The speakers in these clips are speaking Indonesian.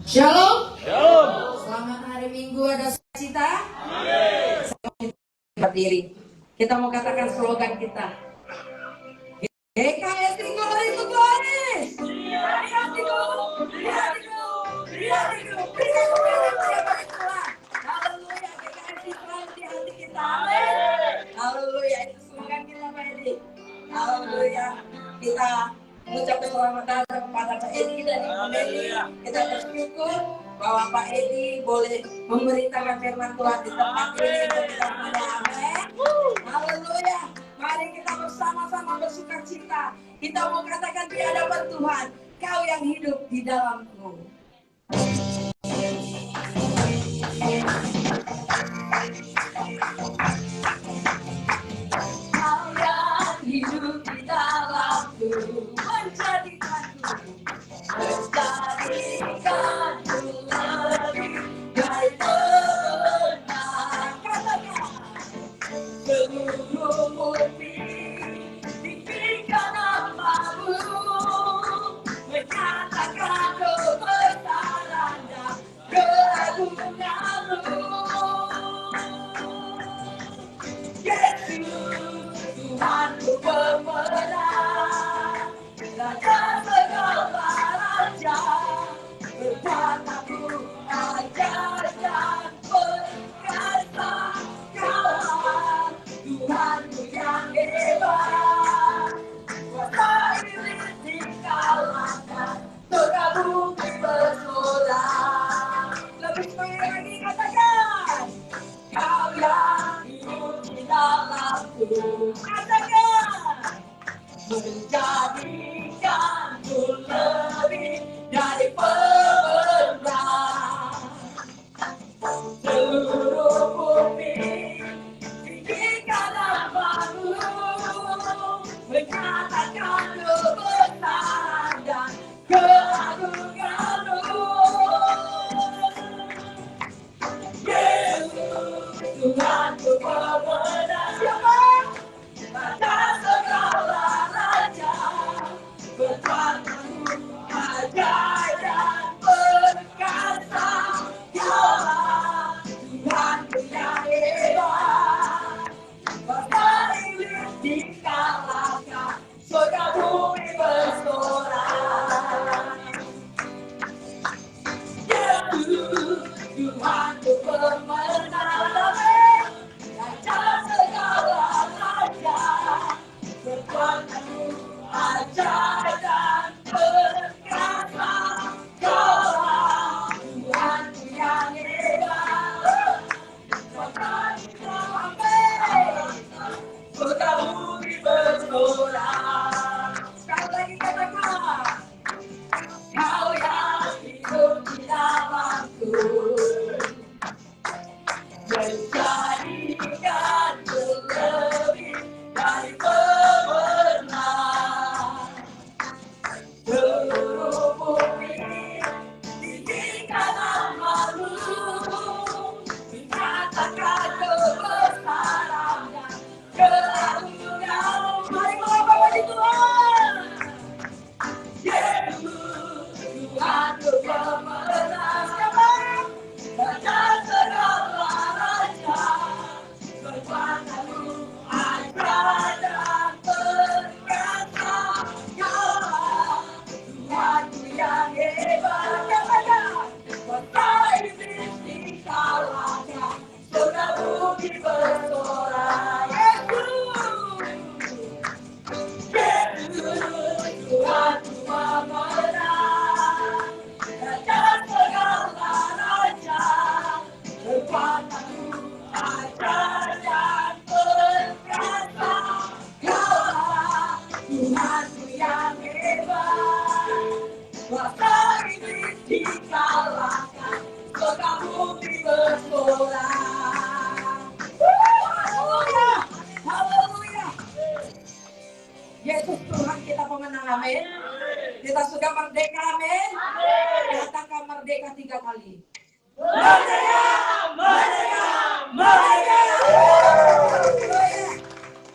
Shalom. Shalom. Selamat hari Minggu, ada sukacita. Amin. Berdiri. Kita mau katakan slogan kita. GKSI Glory to Glory. Haleluya, GKSI selalu di hati kita. Haleluya, itu slogan kita Pak Edi. Haleluya, kita mengucapkan selamat datang kepada Pak Edi dan Ibu Meli. Kita bersyukur bahwa Pak Edi boleh memberitakan firman Tuhan di tempat ini. Kita amin. Haleluya. Mari kita bersama-sama bersuka cita. Kita mau katakan di hadapan Tuhan, Kau yang hidup di dalamku. Kau yang hidup di dalamku, menjadikanku lebih dari pernah. Katakan seluruh murni tinggikan namamu, menyatakan kebesaran dan keagunganmu. Yesus Tuhanku pemenang, Raja segala raja, berkataku ajar dan perkasa. Kaulah Tuhanku yang hebat, kuasa iblis dikalahkan, surga bumi bersorak. Lebih lagi katakan, Kau yang hidup di dalamku, katakan, menjadikanku lebih dari pemenang. Seluruh bumi tinggikan namamu, menyatakan kebesaran dan keagunganmu. Yesus Tuhanku pemenang, siapa? Raja segala raja, berkuasaku ajaib dan perkasa. Kaulah Tuhanku yang hebat, kuasa iblis dikalahkan, surga bumi bersorak. Yesus Tuhanku pemenang, Raja segala raja, berkuasaku ajaib dan perkasa. Kaulah Tuhanku yang hebat, kuasa iblis, surga bumi bersorak. Sekali lagi katakan, Kau yang hidup di dalamku, menjadikanku lebih dari pemenang. Seluruh bumi tinggikan namamu, menyatakan kebesaran dan keagunganmu. Mari mengapa bagi Tuhan. Yesus Tuhanku pemenang, siapa? Raja segala raja, berkuasaku ajaib dan perkasa. Kaulah Tuhanku yang hebat, katakan, kuasa iblis dikalahkan, surga bumi bersorak. Yesus Tuhanku pemenang, Raja segala raja, berkuasaku ajaib dan perkasa. Kaulah Tuhanku yang hebat, kuasa iblis dikalahkan, surga bumi bersorak. Haleluya, haleluya. Yesus Tuhan kita pemenang, amin. Kita sudah merdeka, amin. Katakan merdeka 3 kali. Merdeka, merdeka, merdeka.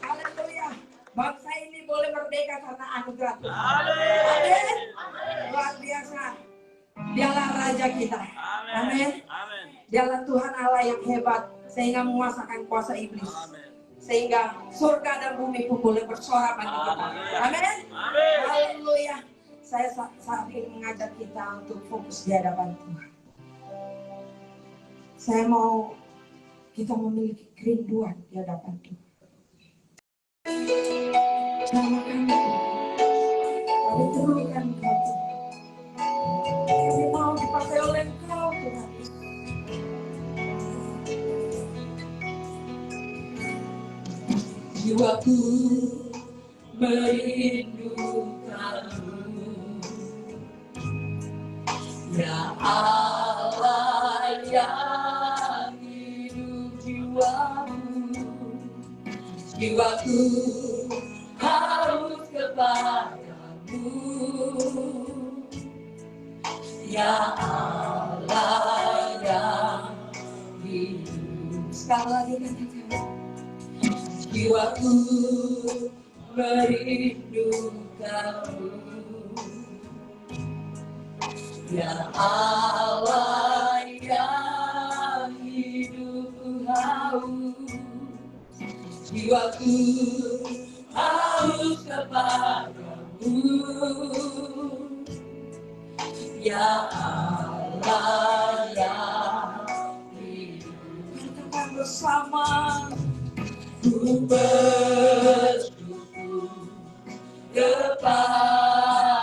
Haleluya. Bangsa ini boleh merdeka karena anugerah Tuhan. Amin. Luar biasa. Dialah Raja kita. Amin. Dialah Tuhan Allah yang hebat sehingga menguasakan kuasa iblis. Sehingga surga dan bumi pun boleh bersorak bagi kita. Amin. Haleluya. Saya saat ini mengajak kita untuk fokus di hadapan Tuhan. Saya mau kita memiliki kerinduan di hadapan Tuhan. Jangan kami perlukan Engkau. Kami mau dipakai oleh Engkau Tuhan. Jiwaku merindukanmu, ya Allah yang hidup jiwaku. Jiwaku harus kepadamu, ya Allah yang hidup. Sekali lagi katakan, jiwaku merindukanmu, ya Allah yang hidup haus. Jiwaku haus kepadamu, ya Allah yang hidup. Katakan bersama, ku bersyukur kepadamu,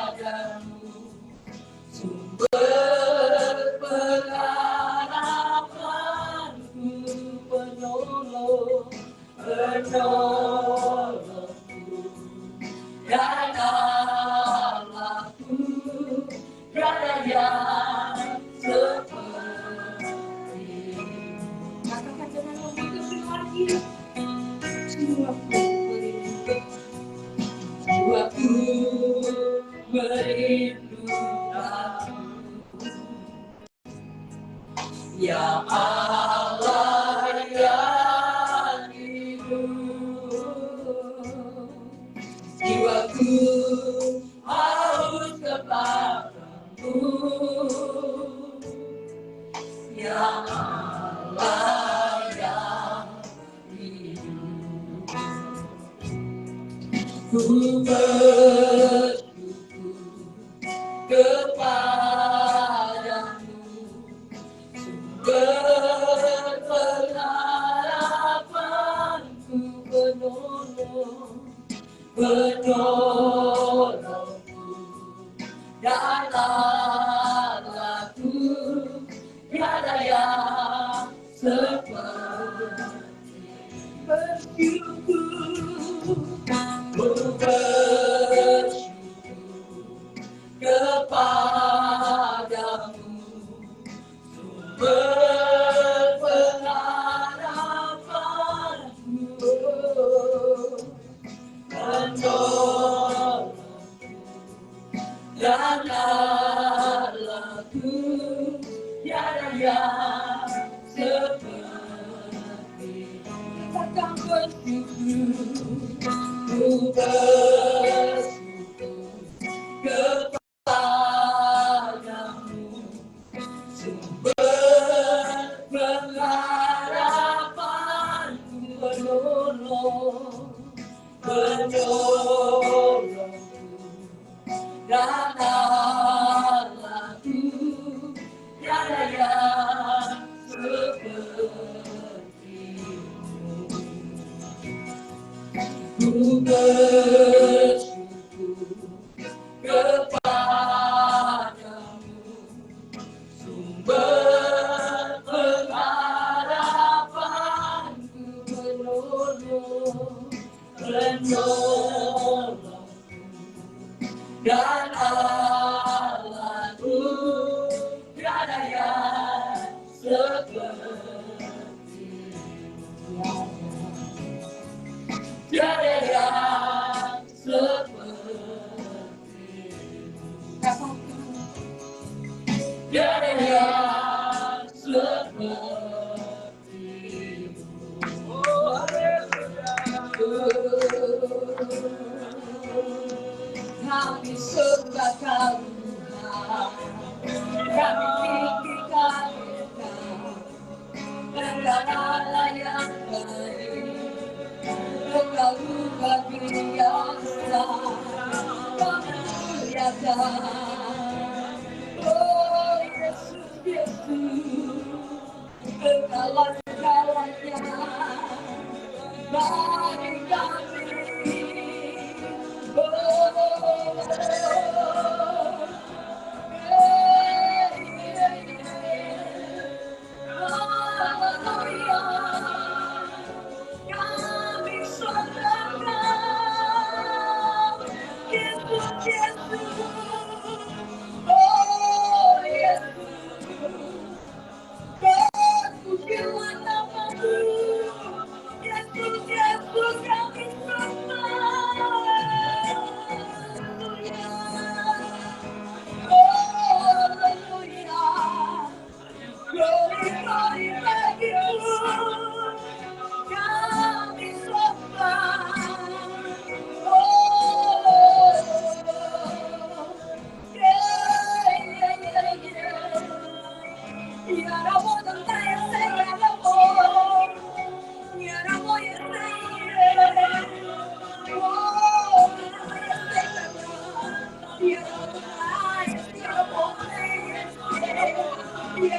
sumber pengharapanku, penolongku dan Allahku, tiada yang seperti. Katakan dengan lebih lagi. Jiwaku merindukanmu, ya Allah yang hidup. Jiwaku haus kepadamu, ya Allah yang hidup. Ku bersyukur kepadamu, sumber pengharapanku, penolongku dan Allahku, tiada yang seperti. Bersyukur, kepadamu, sumber pengharapanku, penolongku dan Allahku, tiada yang seperti. Katakan bersyukur, ku bersyukur kepadamu, sumber pengharapanku, penolongku dan Allahku, tiada yang sepertimu. Ku bersyukur kepadamu, sumber pengharapanku, penolongku dan Allahku, tiada yang sepertimu. Tiada yang sepertimu. Tiada yang sepertimu. Oh, kami sembah Kau, Engkaulah segalanya bagi kami. Kami sembahkan Yesus, Yesus, oh Yesus. Pujilah namamu, Yesus, Yesus kami sembah. Haleluya, glory, glory bagimu, kami sembah. Oh, yeah, yeah, yeah, yeah. Yarabo tentaya saya yarabo, yarabo ya saya, oh yarabo tentaya yarabo yarabo ya saya, yarabo tentaya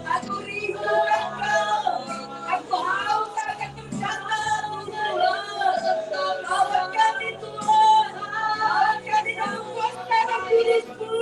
Aku rindu Engkau, aku haus akan bersamamu Tuhan. Bawa kami Tuhan, bawa kami dalam kuasa Roh Kudus-Mu.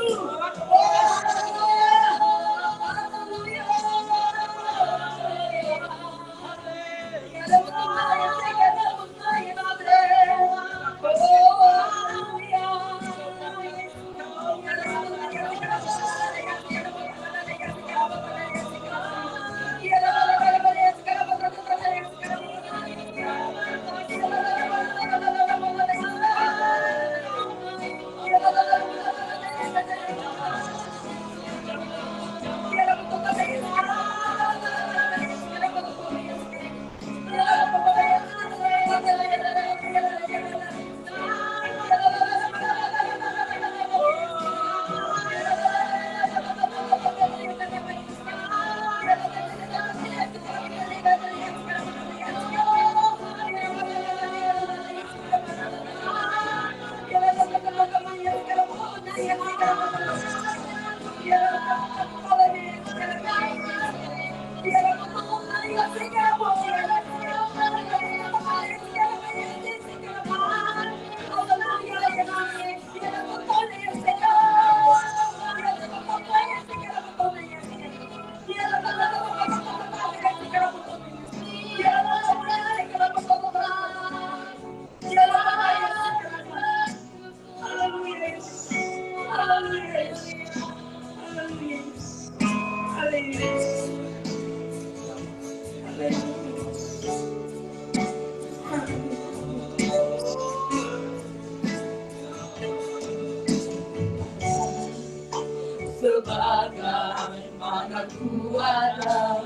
Sebagaimana ku ada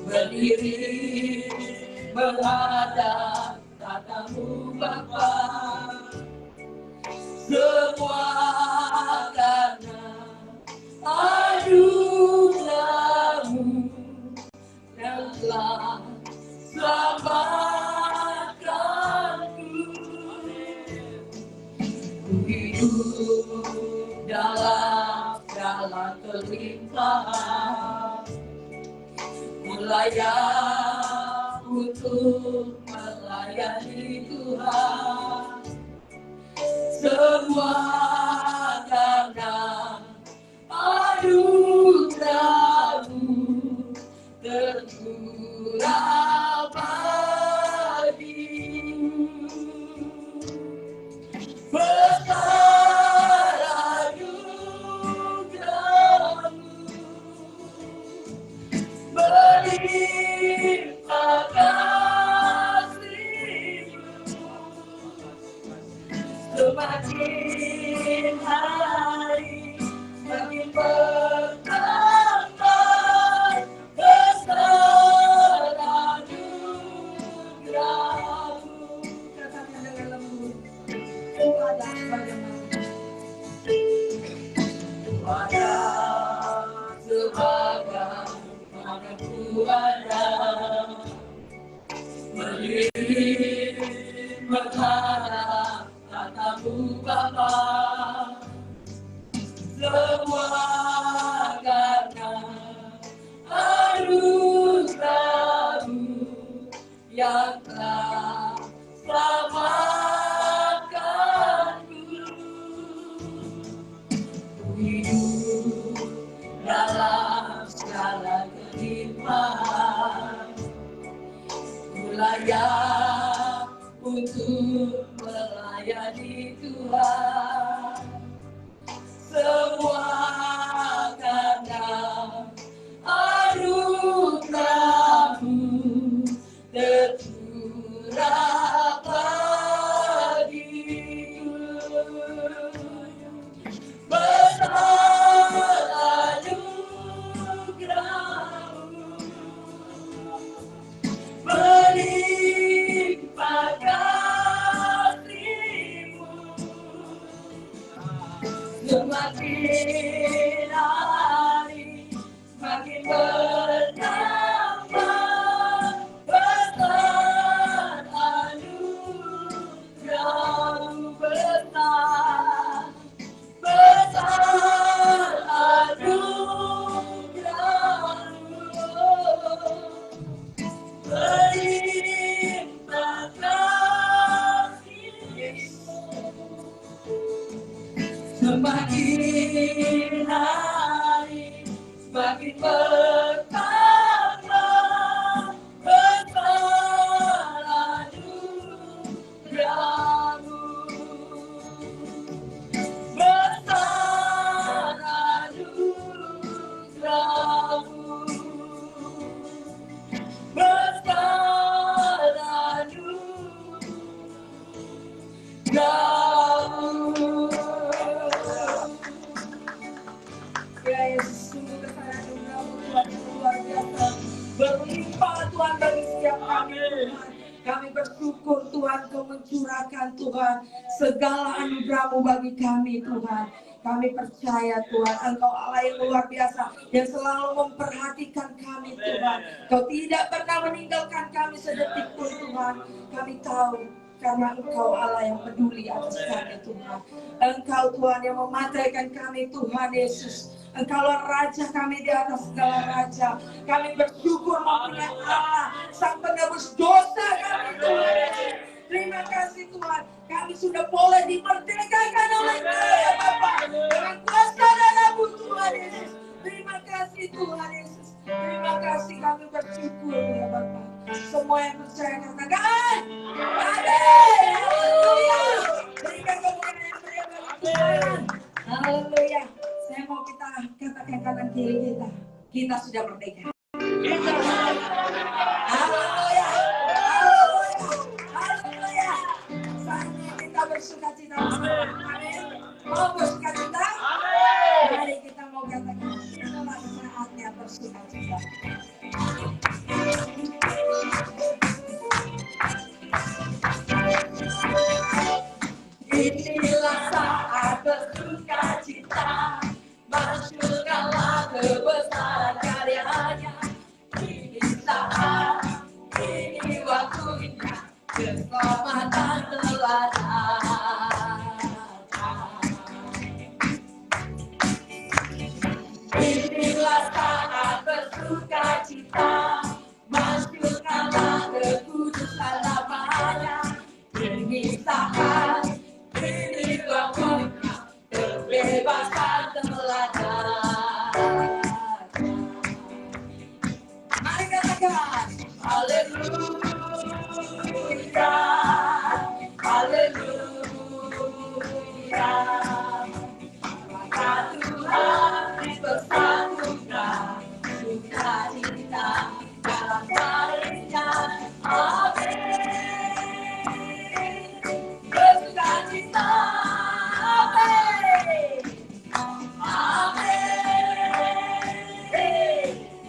berdiri menghadap tatamu Bapa, semua karena anugerah-Mu yang telah selamatkanku. Ku hidup dalam segala kelimpahan, ku layak untuk melayani Tuhan. Semua karena anugerah-Mu tercurah bagiku. Besar anugerah-Mu, berlimpah kasih-Mu, semakin hari semakin bertambah. Besar anugerah-Mu, katakan dengan lembut, Tuada sebagaimana, Tuada sebagaimana Tuada berdiri menghadap tatamu Bapa, semua karena anugerah-Mu yang telah selamatkanku. Ku hidup dalam segala kelimpahan, ku layak untuk melayani Tuhan. Semua karena anugerah-Mu tercurah bagiku. Besar anugerah-Mu, berlimpah kasih-Mu, semakin hari semakin bertambah. Besar anugerah-Mu, besar, besar anugerah-Mu, berlimpah kasih-Mu, semakin hari semakin bertambah. Besar anugerah-Mu, besar anugerah-Mu, besar anugerah-Mu. Ya Yesus, sungguh besar anugerah-Mu Tuhan yang luar biasa, berlimpah Tuhan bagi setiap kami Tuhan. Kami bersyukur Tuhan, Kau mencurahkan Tuhan segala anugerah-Mu bagi kami Tuhan. Kami percaya Tuhan, Engkau Allah yang luar biasa, yang selalu memperhatikan kami Tuhan. Kau tidak pernah meninggalkan kami sedetik pun Tuhan. Kami tahu karena Engkau Allah yang peduli atas kami Tuhan. Engkau Tuhan yang memataikan kami Tuhan Yesus. Engkaulah Raja kami di atas segala raja. Kami bersyukur mempunyai Allah, Sang penebus dosa kami Tuhan Yesus. Terima kasih Tuhan, kami sudah boleh dimerdekakan oleh Kau ya Bapa, dengan kuasa darah-Mu Tuhan Yesus. Terima kasih Tuhan Yesus. Terima kasih, kami bersyukur ya Bapa. Semua yang percaya katakan amin. Haleluya. Berikan kemuliaan yang meriah bagi Tuhan. Haleluya. Saya mau kita katakan kanan kiri kita. Kita sudah merdeka. Haleluya. Haleluya. Haleluya. Saatnya kita bersukacita bersama. Amin. Mau bersukacita? Amin. Mari kita mau katakan inilah saatnya bersukacita. keselamatan telah datang. Inilah saat bersuka cita, masukkanlah kekudusan namanya. Ini saat, ini waktunya, kebebasan telah datang. Mari katakan, haleluya, haleluya. Maka Tuhan dipersatukan, sukacita dalam baliknya. Amin. Bersukacita. Amin. Amin.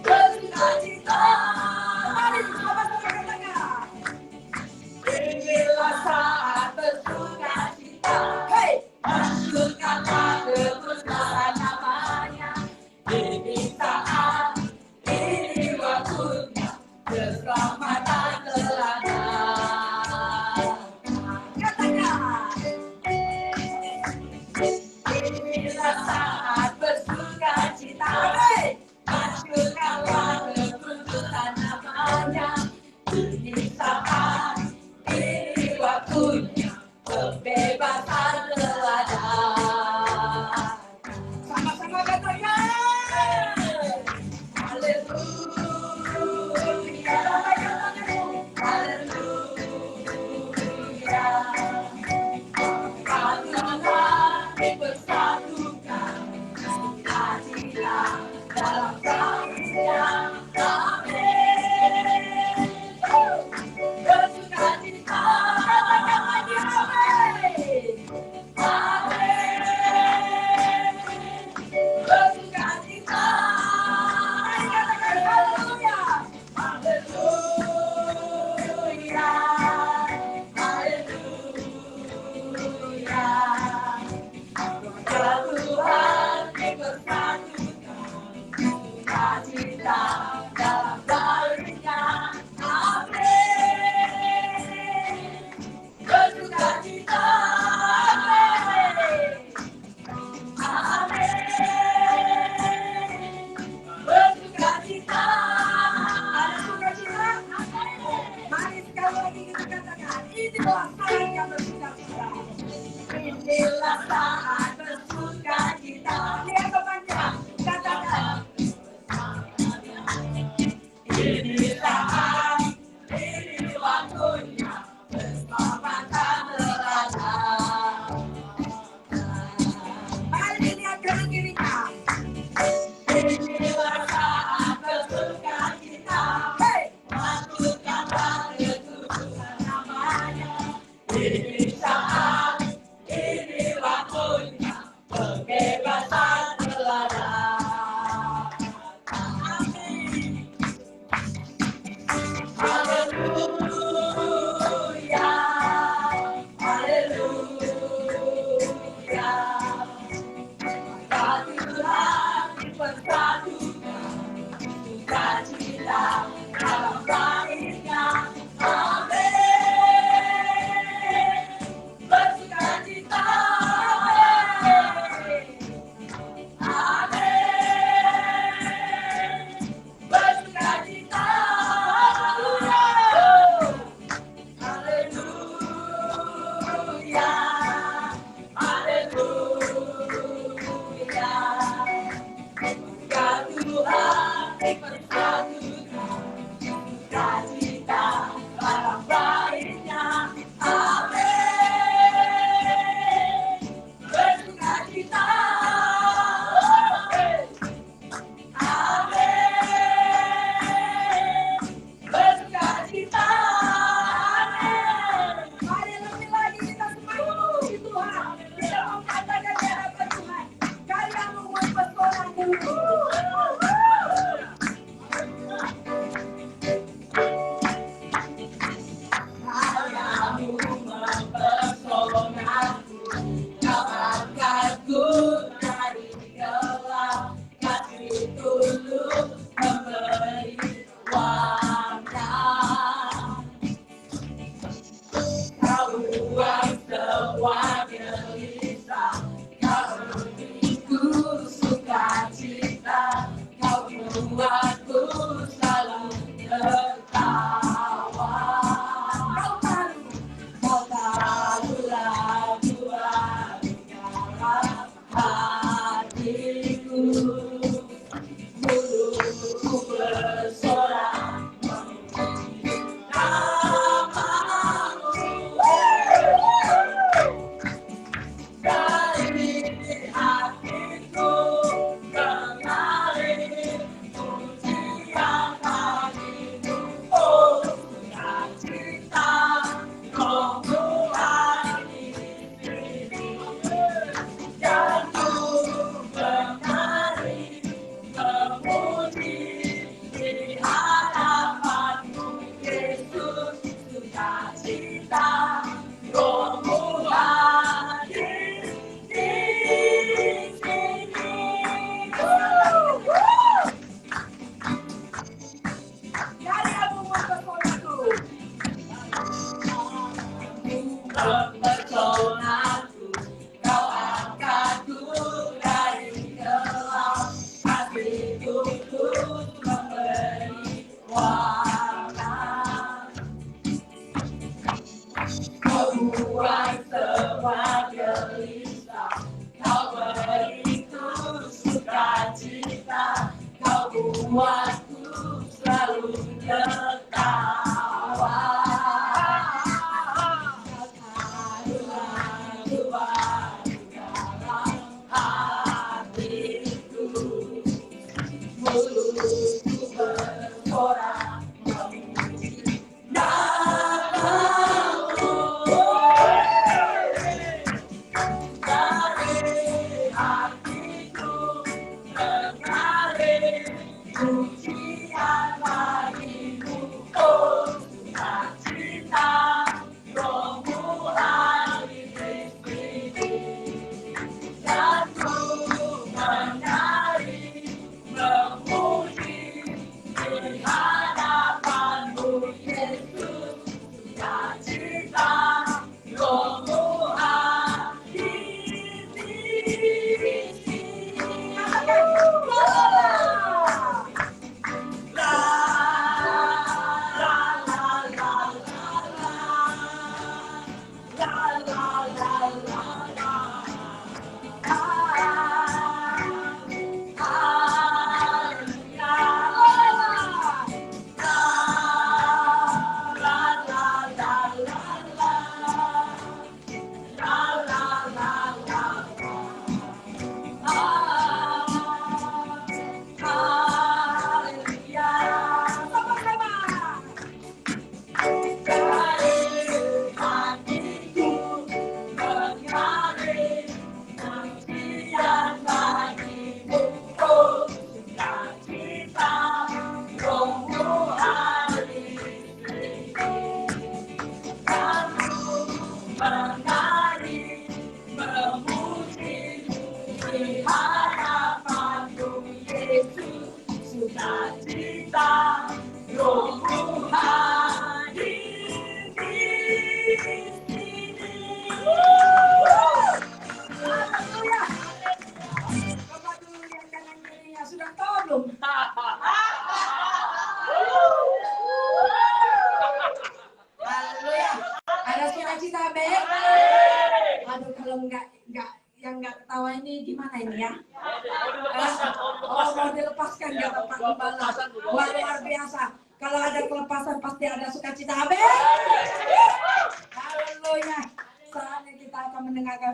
Bersukacita. Mari sama-sama katakan. Inilah saat bersukacita. Hey, masukkanlah kekudusan namanya. Ini saat, ini waktunya, keselamatan telah datang. Katakan. Inilah saat bersukacita. Hey, masukkanlah kekudusan namanya. Ini saat, ini waktunya, kebebasan telah datang. Sama-sama katakan. Haleluya. Haleluya. Karena dipersatukan, sukacita dalam kasih-Nya. Amin. Bersukacita. Katakan lagi, amin. Amin. Bersukacita. Mari katakan haleluya. Haleluya. Haleluya. Maka Tuhan dipersatukan, sukacita dalam baliknya. Amin. Bersukacita. Amin. Amin. Bersukacita. Ada sukacita? Mari sekali lagi kita katakan, inilah saat yang bersukacita. Inilah saat bersukacita. Lihat temannya, katakan. Ini saat, ini waktunya, keselamatan telah datang. Mari lihat kanan kirinya. Inilah saat bersukacita. Hey, masukkanlah kekudusan namanya. Ini saat, ini waktunya.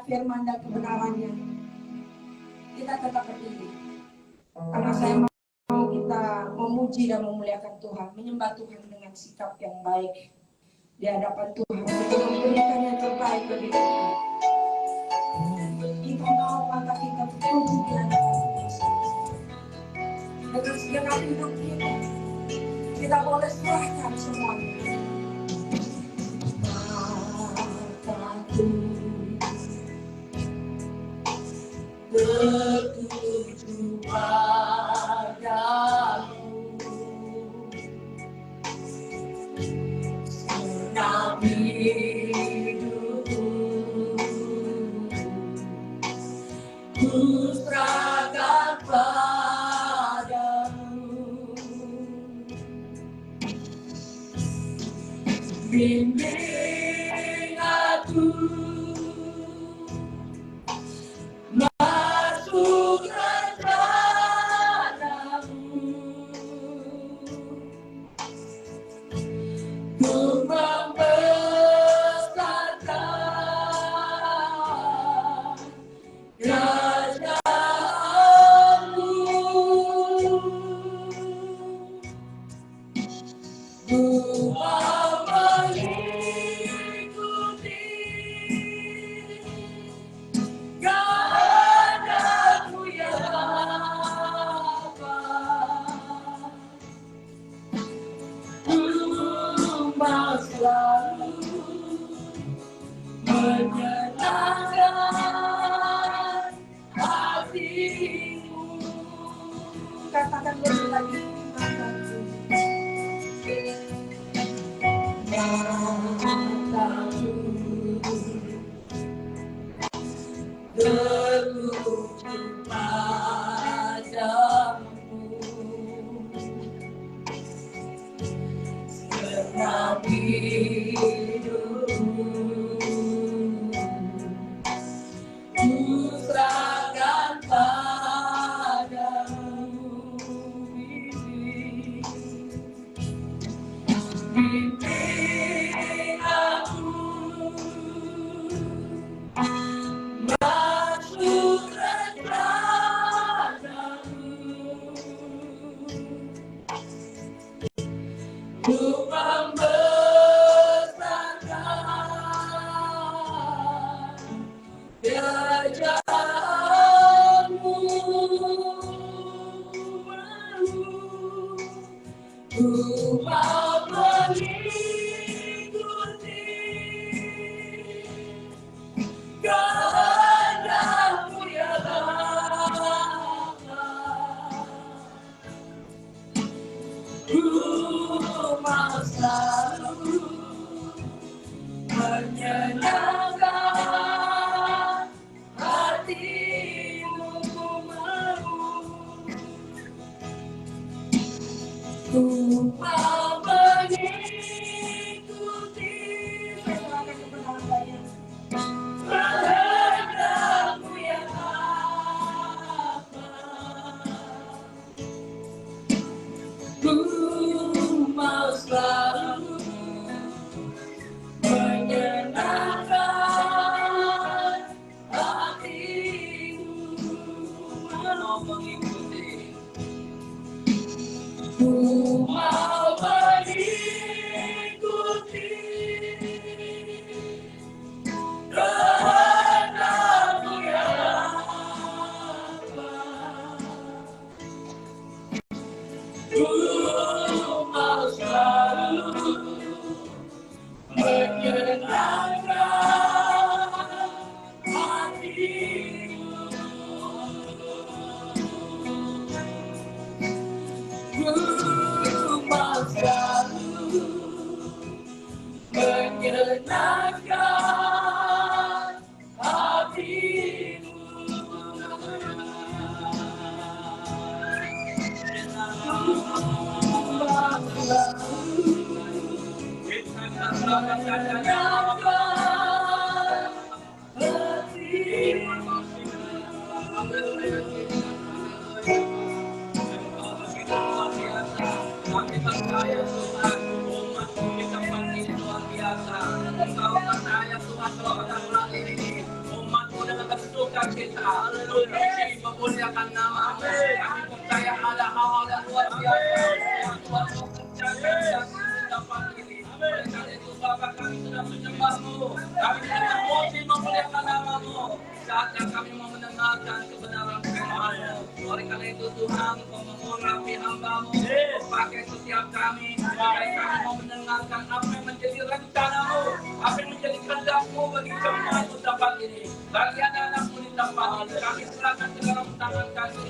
Firman dan kebenarannya, kita tetap berdiri karena saya mau kita memuji dan memuliakan Tuhan, menyembah Tuhan dengan sikap yang baik di hadapan Tuhan, untuk memberikan yang terbaik bagi kita. Kita mau mata kita tertuju di hadapan Tuhan dengan segenap hidup kita. Kita boleh serahkan semuanya. Tertuju padamu, senang hidupku, ku serahkan padamu. Bimbing aku masuk rencanamu, untuk membesarkan kerajaanmu. Ku mau mengikuti kehendakmu ya Bapa. Ku mau selalu menyenangkan hatimu. Katakan lagi, mataku tertuju padamu, senang hidupku, ku serahkan padamu. ku membesarkan kerajaan-Mu, ku mau mengikuti kehendak-Mu ya Bapa. Ku mau selalu menyenangkan hati-Mu, ku mau mengikuti kehendak-Mu ya Bapa. Ku mau selalu menyenangkan hati-Mu, mau mengikuti, ku mau mengikuti kehendak-Mu ya Bapa. Ku mau selalu menyenangkan hati-Mu, ku mau selalu menyenangkan hati-Mu. Kami percaya Tuhan, umat kita panggil luar biasa. Engkau percaya Tuhan kalau ada ulang ini, umat-Mu dengan kesukaan kita, puji memuliakan nama-Mu. Kami percaya ada hal-hal yang luar biasa yang Tuhan mau kerjakan dan kita panggil. Oleh karena itu Bapa, kami sudah menyembah-Mu, kami sudah emosi memuliakan nama-Mu. Saatnya kami mau mendengarkan kebenaran firman-Mu. Oleh karena itu Tuhan, Engkau mengurapi hamba-Mu, pakai setiap kami, supaya kami mau mendengarkan apa yang menjadi rencana-Mu, apa yang menjadi kehendak-Mu bagi jemaat tempat ini, bagi anak-anak-Mu di tempat ini. Kami serahkan ke dalam tangan kasih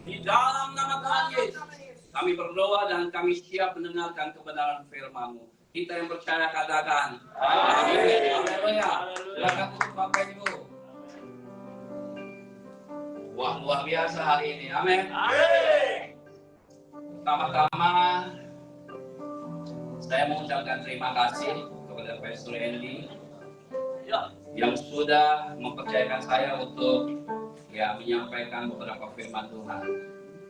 di dalam nama Tuhan Yesus. Kami berdoa dan kami siap mendengarkan kebenaran firman-Mu. Kita yang percaya katakan amin. Haleluya. Silakan tutup Bapak Ibu. Wah, luar biasa hari ini. Amin. Pertama-tama saya mengucapkan terima kasih kepada Pastor Andy yang sudah mempercayakan saya untuk menyampaikan beberapa firman Tuhan.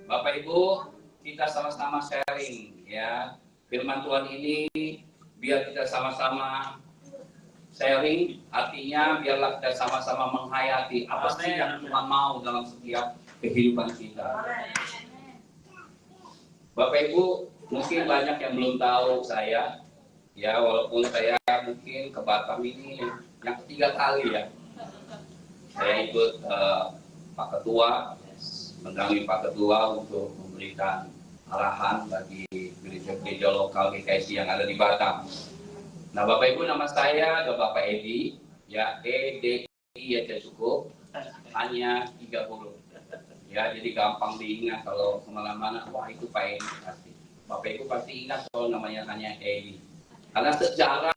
Bapak Ibu, kita sama-sama sharing ya firman Tuhan ini, biar kita sama-sama sharing, artinya biarlah kita sama-sama menghayati apa sih yang Tuhan mau dalam setiap kehidupan kita. Bapak Ibu, mungkin banyak yang belum tahu saya, ya walaupun saya mungkin ke Batam ini yang ketiga kali ya. Saya ikut Pak Ketua, mendampingi Pak Ketua untuk memberikan arahan bagi gereja-gereja lokal GKSI yang ada di Batam. Nah Bapak Ibu, nama saya adalah Bapak Edi, ya EDI aja cukup, hanya 30. Ya, jadi gampang diingat kalau kemana-mana, wah itu Pak Edi pasti. Bapak Ibu pasti ingat kalau namanya hanya Edi. Karena sejarah,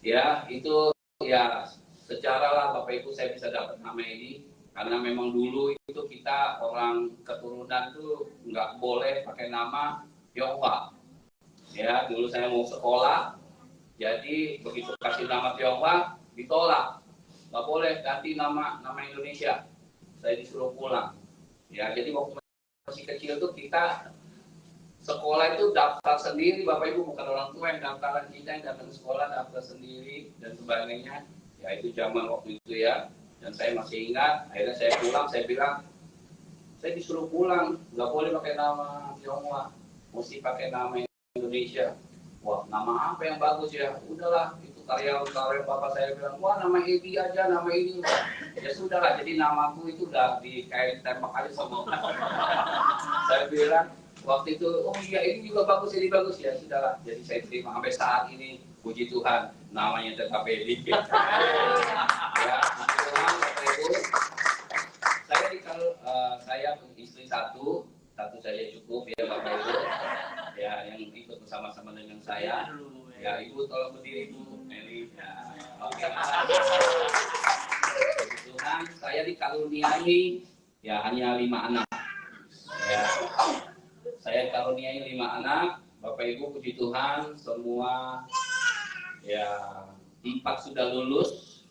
ya itu ya secara lah Bapak Ibu saya bisa dapat nama Edi. Karena memang dulu itu kita orang keturunan tuh nggak boleh pakai nama Tionghoa. Ya, dulu saya mau sekolah, jadi begitu kasih nama Tionghoa ditolak, nggak boleh ganti nama Indonesia. Saya disuruh pulang. Ya, jadi waktu masih kecil tuh kita sekolah itu daftar sendiri, Bapak Ibu, bukan orang tua yang daftaran, kita yang datang ke sekolah daftar sendiri dan sebagainya. Ya itu zaman waktu itu ya. Dan saya masih ingat, akhirnya saya pulang, saya bilang, saya disuruh pulang, nggak boleh pakai nama Tionghoa, mesti pakai nama Indonesia. Wah, nama apa yang bagus ya? Udahlah, itu karya bapak saya bilang, wah nama Edi aja, nama ini. Ya sudahlah, jadi namaku itu udah dikait tembak aja sama orang. Saya bilang, waktu itu, oh iya ini juga bagus, ini bagus ya. Sudahlah, jadi saya terima sampai saat ini, puji Tuhan, namanya tetap Edi. Ya, puji Tuhan, Bapak Ibu. Saya istri satu saja cukup ya Bapak Ibu. Ya, yang ikut bersama-sama dengan saya. Ya, Ibu tolong berdiri Bu. Meli. Ya, oke. Puji Tuhan, saya dikaruniai ya hanya 5 anak. Ya, saya dikaruniai 5 anak. Bapak Ibu puji Tuhan, semua ya 4 sudah lulus.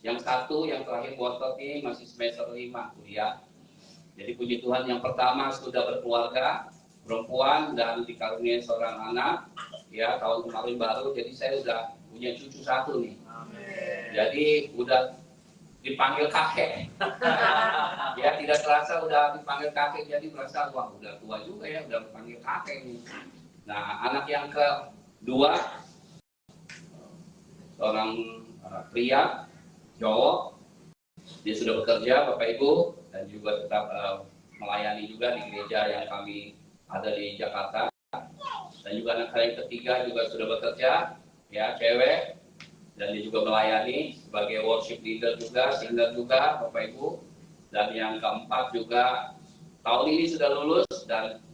Yang 1 yang terakhir Botot ini masih semester 5 kuliah. Jadi puji Tuhan yang pertama sudah berkeluarga, perempuan dan dikaruniai seorang anak. Ya, tahun kemarin baru, jadi saya sudah punya cucu 1 nih. Amin. Jadi udah dipanggil kakek. Ya, tidak terasa udah dipanggil kakek, jadi merasa wah udah tua juga ya, udah dipanggil kakek nih. Nah, anak yang kedua seorang pria cowok, dia sudah bekerja Bapak Ibu dan juga tetap melayani juga di gereja yang kami ada di Jakarta. Dan juga anak saya yang ketiga juga sudah bekerja, ya cewek, dan dia juga melayani sebagai worship leader juga, singer juga Bapak Ibu. Dan yang keempat juga tahun ini sudah lulus dan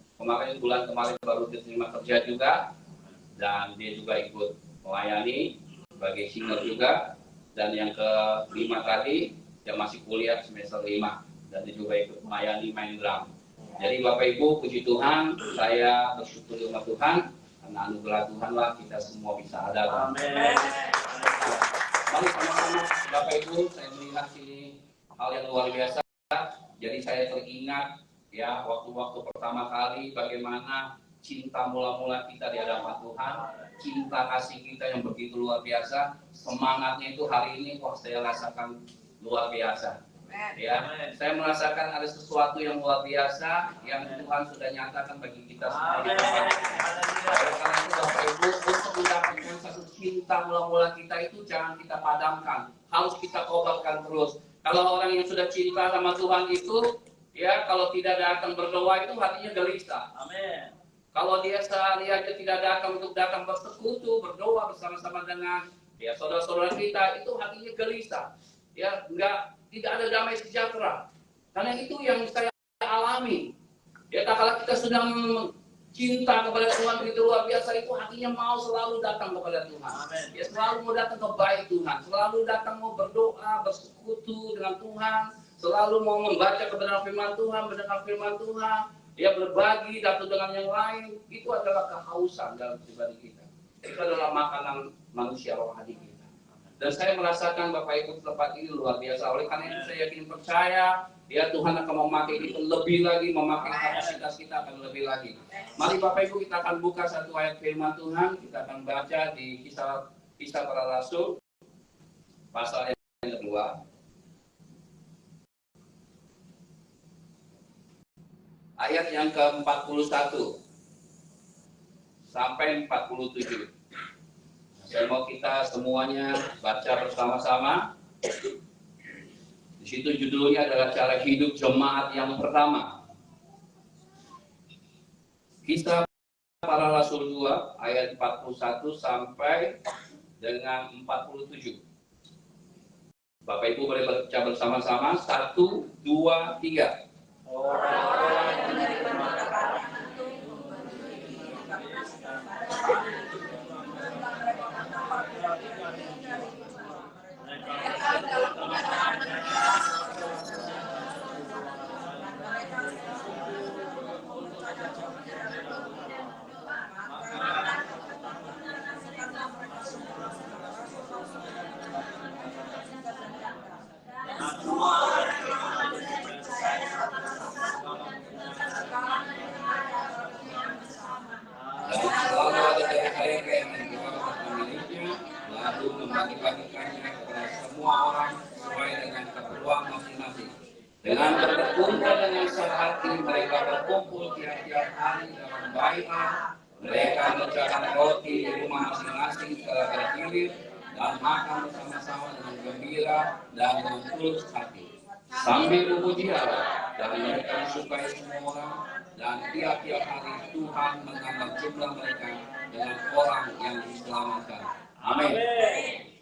bulan kemarin baru diterima kerja juga, dan dia juga ikut melayani sebagai singer juga. Dan yang kelima tadi yang masih kuliah semester 5 dan dia juga ikut melayani main drum. Jadi Bapak Ibu puji Tuhan, saya bersyukur sama Tuhan karena anugerah Tuhan lah kita semua bisa ada. Amin. Mari sama-sama Bapak Ibu, saya melihat ini hal yang luar biasa. Jadi saya teringat ya waktu-waktu pertama kali bagaimana cinta mula-mula kita di hadapan Tuhan, cinta kasih kita yang begitu luar biasa, semangatnya itu hari ini wah saya rasakan luar biasa. Ya, saya merasakan ada sesuatu yang luar biasa yang Tuhan sudah nyatakan bagi kita semua. Karena itu Bapak Ibu, untuk mendapatkan satu cinta mula-mula kita itu jangan kita padamkan, harus kita kobarkan terus. Kalau orang yang sudah cinta sama Tuhan itu, ya kalau tidak datang berdoa itu hatinya gelisah. Amin. Kalau dia sehari aja tidak datang untuk datang bersekutu, berdoa bersama-sama dengan ya saudara-saudara kita, itu hatinya gelisah. Ya, tidak ada damai sejahtera. Karena itu yang saya alami. Ya, kalau kita sedang cinta kepada Tuhan begitu luar biasa, itu hatinya mau selalu datang kepada Tuhan. Amen. Ya, selalu mau datang ke baik Tuhan, selalu datang mau berdoa, bersekutu dengan Tuhan, selalu mau membaca kebenaran firman Tuhan, mendengar firman Tuhan, ya berbagi satu dengan yang lain. Itu adalah kehausan dalam pribadi kita. Itu adalah makanan manusia rohani kita. Dan saya merasakan Bapak Ibu tempat ini luar biasa. Oleh karena itu saya yakin percaya, ya Tuhan akan memakai itu lebih lagi, memakai kapasitas kita akan lebih lagi. Mari Bapak Ibu kita akan buka satu ayat firman Tuhan, kita akan baca di Kisah Para Rasul pasal yang kedua. Ayat yang ke-41 sampai 47. Saya mau kita semuanya baca bersama-sama. Di situ judulnya adalah cara hidup jemaat yang pertama. Kisah Para Rasul 2 ayat 41 sampai dengan 47. Bapak Ibu boleh baca bersama-sama. 1, 2, 3. Orang-orang yang menerima kebenaran lalu membagi-bagikannya kepada semua orang sesuai dengan keperluan masing-masing. Dengan bertekun dan dengan sehati mereka berkumpul tiap-tiap hari dalam baik perayaan. Mereka mencatat roti di rumah masing-masing secara bergilir dan makan bersama-sama dengan gembira dan dengan tulus hati, sambil memuji Allah. Dan mereka disukai semua orang, dan tiap-tiap hari Tuhan menambah jumlah mereka dengan orang yang diselamatkan. Amin.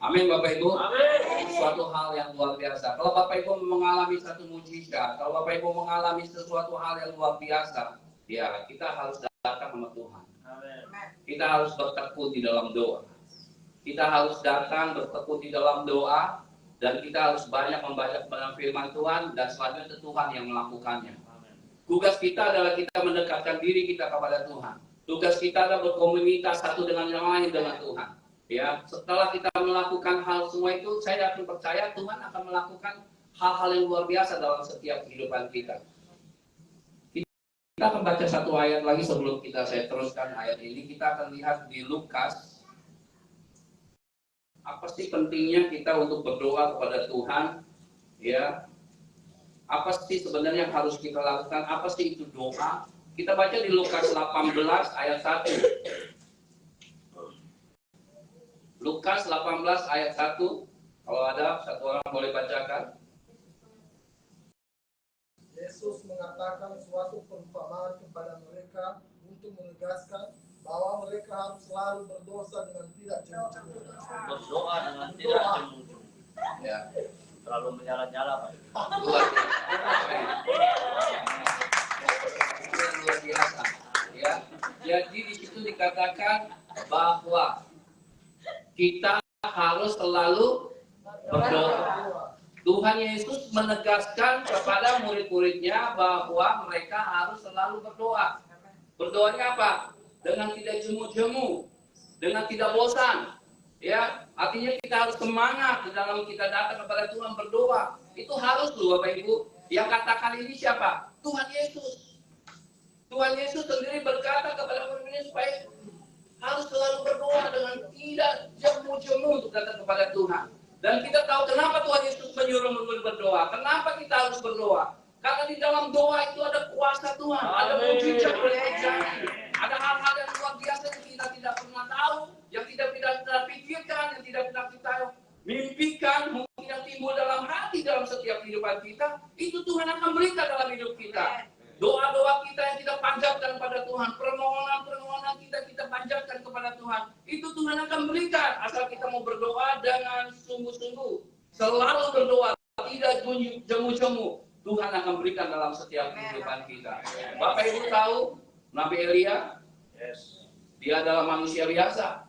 Amin Bapak Ibu. Amin. Suatu hal yang luar biasa. Kalau Bapak Ibu mengalami satu mujizat, kalau Bapak Ibu mengalami sesuatu hal yang luar biasa, ya kita harus datang sama Tuhan. Amin. Kita harus bertekun di dalam doa. Kita harus datang bertekun di dalam doa, dan kita harus banyak membaca firman Tuhan, dan selanjutnya Tuhan yang melakukannya. Tugas kita adalah kita mendekatkan diri kita kepada Tuhan. Tugas kita adalah berkomunitas satu dengan yang lain dengan Tuhan. Ya, setelah kita melakukan hal semua itu, saya yakin percaya Tuhan akan melakukan hal-hal yang luar biasa dalam setiap kehidupan kita. Kita akan baca satu ayat lagi sebelum saya teruskan ayat ini. Kita akan lihat di Lukas. Apa sih pentingnya kita untuk berdoa kepada Tuhan? Ya, apa sih sebenarnya yang harus kita lakukan? Apa sih itu doa? Kita baca di Lukas 18 ayat 1. Lukas 18 ayat 1. Kalau ada satu orang boleh bacakan. Yesus mengatakan suatu perumpamaan kepada mereka untuk menegaskan bahwa mereka harus selalu berdosa dengan tidak jemu-jemu. Berdoa dengan tidak jemu-jemu. Ya. Terlalu menyala-nyala, Pak. Luar biasa. Ya. Jadi di situ dikatakan bahwa kita harus selalu berdoa. Tuhan Yesus menegaskan kepada murid-muridnya bahwa mereka harus selalu berdoa. Berdoanya apa? Dengan tidak jemu-jemu, dengan tidak bosan. Ya, artinya kita harus semangat di dalam kita datang kepada Tuhan berdoa. Itu harus loh Bapak Ibu. Yang katakan ini siapa? Tuhan Yesus. Tuhan Yesus sendiri berkata kepada murid-muridnya supaya harus selalu berdoa dengan tidak jemu-jemu untuk datang kepada Tuhan. Dan kita tahu kenapa Tuhan Yesus menyuruh murid berdoa. Kenapa kita harus berdoa? Karena di dalam doa itu ada kuasa Tuhan, ada mujizat yang terjadi, ada hal-hal yang luar biasa yang kita tidak pernah tahu, yang tidak kita pikirkan, yang tidak pernah kita mimpikan, mungkin yang timbul dalam hati dalam setiap kehidupan kita, itu Tuhan akan berikan dalam hidup kita. Doa-doa kita yang kita panjatkan kepada Tuhan, permohonan-permohonan kita panjatkan kepada Tuhan, itu Tuhan akan berikan asal kita mau berdoa dengan sungguh-sungguh, selalu berdoa, tidak jemu-jemu. Tuhan akan berikan dalam setiap kehidupan kita. Bapak Ibu tahu Nabi Elia? Yes. Dia adalah manusia biasa,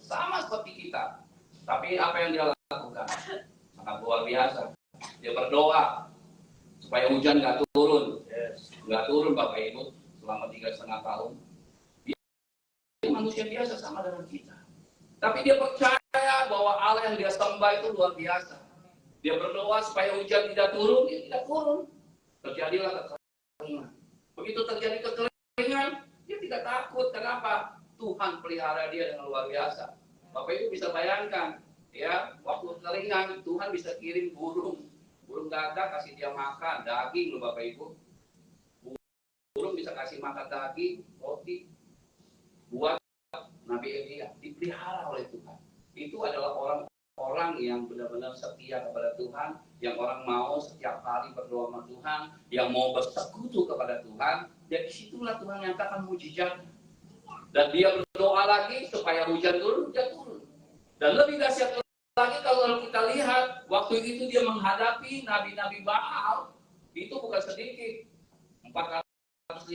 sama seperti kita. Tapi apa yang dia lakukan? Sangat luar biasa. Dia berdoa supaya hujan nggak turun. Yes. Nggak turun Bapak Ibu selama 3,5 tahun. Dia manusia biasa sama dengan kita. Tapi dia percaya bahwa Allah yang dia sembah itu luar biasa. Dia berdoa supaya hujan tidak turun, dia tidak turun. Terjadilah kekeringan. Begitu terjadi kekeringan, dia tidak takut. Kenapa? Tuhan pelihara dia dengan luar biasa. Bapak Ibu bisa bayangkan, ya, waktu kekeringan Tuhan bisa kirim burung. Burung gagak kasih dia makan daging loh Bapak Ibu. Burung bisa kasih makan daging, roti buat Nabi Elia, dipelihara oleh Tuhan. Itu adalah orang yang benar-benar setia kepada Tuhan, yang orang mau setiap hari berdoa sama Tuhan, yang mau bersekutu kepada Tuhan. Dan disitulah Tuhan nyatakan mujizat. Dan dia berdoa lagi supaya hujan turun. Dan lebih dahsyat lagi kalau kita lihat, waktu itu dia menghadapi nabi-nabi Baal, itu bukan sedikit. 450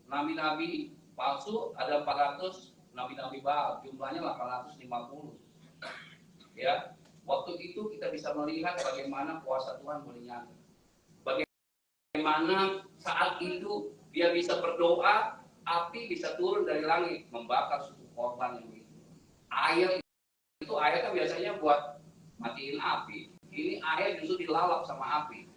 nabi-nabi palsu, ada 400 nabi-nabi Baal, jumlahnya 850. Ya, waktu itu kita bisa melihat bagaimana kuasa Tuhan boleh nyata. Bagaimana saat itu dia bisa berdoa, api bisa turun dari langit membakar suku korban yang itu. Air itu air kan biasanya buat matiin api. Ini air justru dilalap sama api.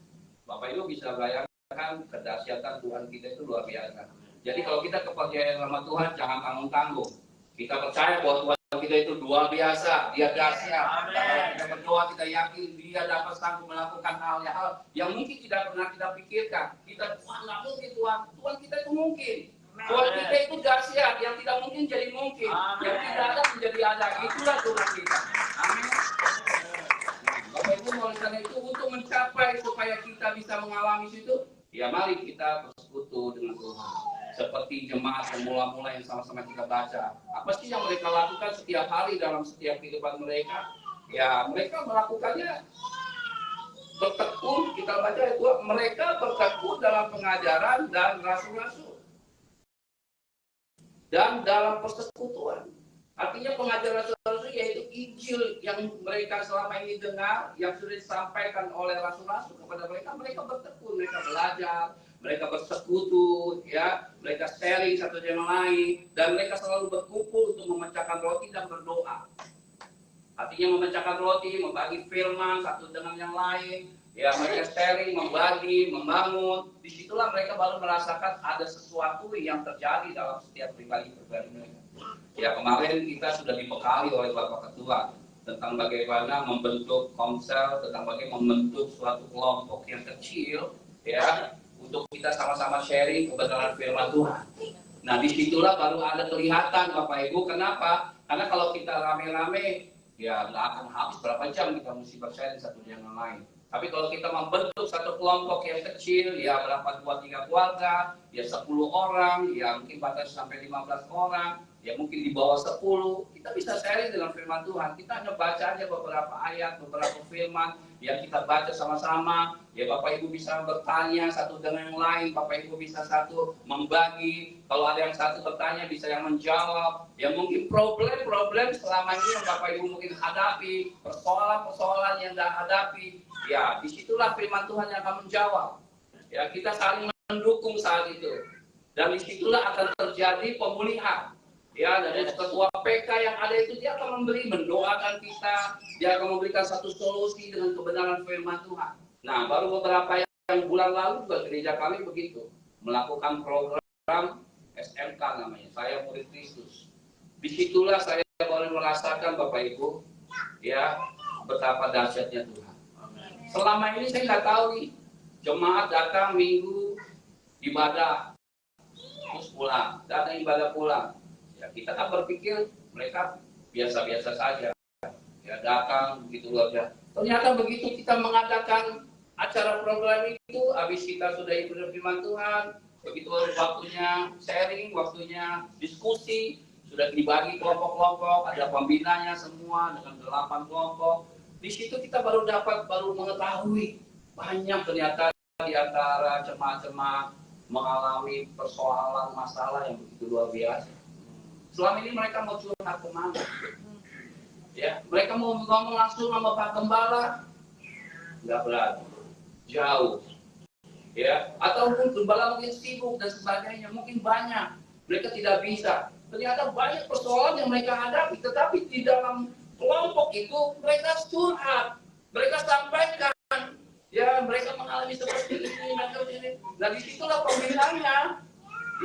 Bapak Ibu bisa bayangkan kedahsyatan Tuhan kita itu luar biasa. Jadi kalau kita kepercayaan sama Tuhan jangan tanggung-tanggung. Kita percaya bahwa Tuhan kita itu luar biasa, dia dahsyat. Kita berdoa, kita yakin dia dapat sanggup melakukan hal-hal yang mungkin tidak pernah kita pikirkan. Kita, Tuhan nggak mungkin Tuhan kita itu mungkin. Tuhan kita itu dahsyat, yang tidak mungkin jadi mungkin, yang tidak ada menjadi ada. Itulah Tuhan kita. Amin. Bapak Ibu, oleh karena itu untuk mencapai supaya kita bisa mengalami situ, ya mari kita bersekutu dengan Tuhan. Seperti jemaat pemula-mula yang sama-sama kita baca. Apa sih yang mereka lakukan setiap hari dalam setiap kehidupan mereka? Ya mereka melakukannya bertekun. Kita baca itu mereka bertekun dalam pengajaran dan rasul-rasul dan dalam persekutuan. Artinya pengajaran rasul-rasul yaitu Injil yang mereka selama ini dengar, yang sudah disampaikan oleh rasul-rasul kepada mereka. Mereka bertekun, mereka belajar, mereka bersekutu, ya, mereka sharing satu dengan lain, dan mereka selalu berkumpul untuk memecahkan roti dan berdoa. Artinya memecahkan roti, membagi firman satu dengan yang lain, ya mereka sharing, membagi, membangun. Disitulah mereka baru merasakan ada sesuatu yang terjadi dalam setiap pribadi-pribadi mereka. Ya kemarin kita sudah dibekali oleh Bapak Ketua tentang bagaimana membentuk komsel, tentang bagaimana membentuk suatu kelompok yang kecil, ya, untuk kita sama-sama sharing kebenaran firman Tuhan. Nah disitulah baru ada kelihatan Bapak Ibu. Kenapa? Karena kalau kita rame-rame, ya nggak akan habis berapa jam kita mesti bersharing satu dengan lain. Tapi kalau kita membentuk satu kelompok yang kecil, ya berapa 2-3 keluarga, ya 10 orang, ya mungkin batas sampai 15 orang, ya mungkin di bawah 10, kita bisa sharing dengan firman Tuhan. Kita hanya baca aja beberapa ayat, beberapa firman yang kita baca sama-sama. Ya Bapak Ibu bisa bertanya satu dengan yang lain, Bapak Ibu bisa satu membagi. Kalau ada yang satu bertanya, bisa yang menjawab. Ya mungkin problem-problem selama ini yang Bapak Ibu mungkin hadapi, persoalan-persoalan yang dah hadapi, ya disitulah firman Tuhan yang akan menjawab. Ya kita saling mendukung saat itu. Dan disitulah akan terjadi pemulihan. Ya, dari ketua PK yang ada itu dia akan mendoakan kita, dia akan memberikan satu solusi dengan kebenaran firman Tuhan. Nah, baru beberapa yang bulan lalu juga gereja kami begitu, melakukan program SMK namanya, Saya Murid Kristus. Disitulah saya baru merasakan Bapak Ibu, ya betapa dahsyatnya Tuhan. Selama ini saya nggak tahu nih, jemaat datang minggu ibadah, terus pulang, datang ibadah pulang. Ya, kita kan berpikir mereka biasa-biasa saja, ya datang begitu saja. Ternyata begitu kita mengadakan acara program itu, habis kita sudah ibadah firman Tuhan, begitu waktunya sharing, waktunya diskusi, sudah dibagi kelompok-kelompok, ada pembinanya semua dengan 8 kelompok. Di situ kita baru mengetahui banyak ternyata di antara jemaat-jemaat mengalami persoalan masalah yang begitu luar biasa. Selama ini mereka mau curhat kemana? Ya, mereka mau ngomong langsung sama Pak Gembala, nggak berani, jauh. Ya, ataupun Gembala mungkin sibuk dan sebagainya, mungkin banyak, mereka tidak bisa. Ternyata banyak persoalan yang mereka hadapi, tetapi di dalam kelompok itu mereka curhat, mereka sampaikan, ya mereka mengalami seperti ini, mereka ini. Nah disitulah pembinanya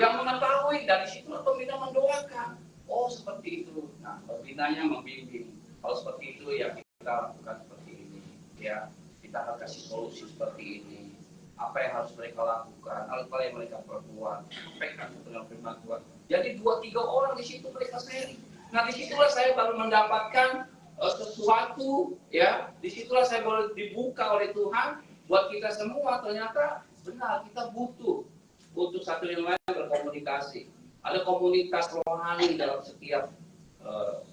yang mengetahui, dari situlah pembina mendoakan. Oh seperti itu. Nah pembinanya membimbing. Kalau seperti itu ya kita lakukan seperti ini. Ya kita akan kasih solusi seperti ini. Apa yang harus mereka lakukan? Apa yang mereka perbuat? Sampaikan dengan firman Tuhan. Jadi 2-3 orang di situ mereka sharing. Nah disitulah saya baru mendapatkan sesuatu. Ya disitulah saya baru dibuka oleh Tuhan buat kita semua. Ternyata benar kita butuh untuk satu yang lain berkomunikasi. Ada komunitas rohani dalam setiap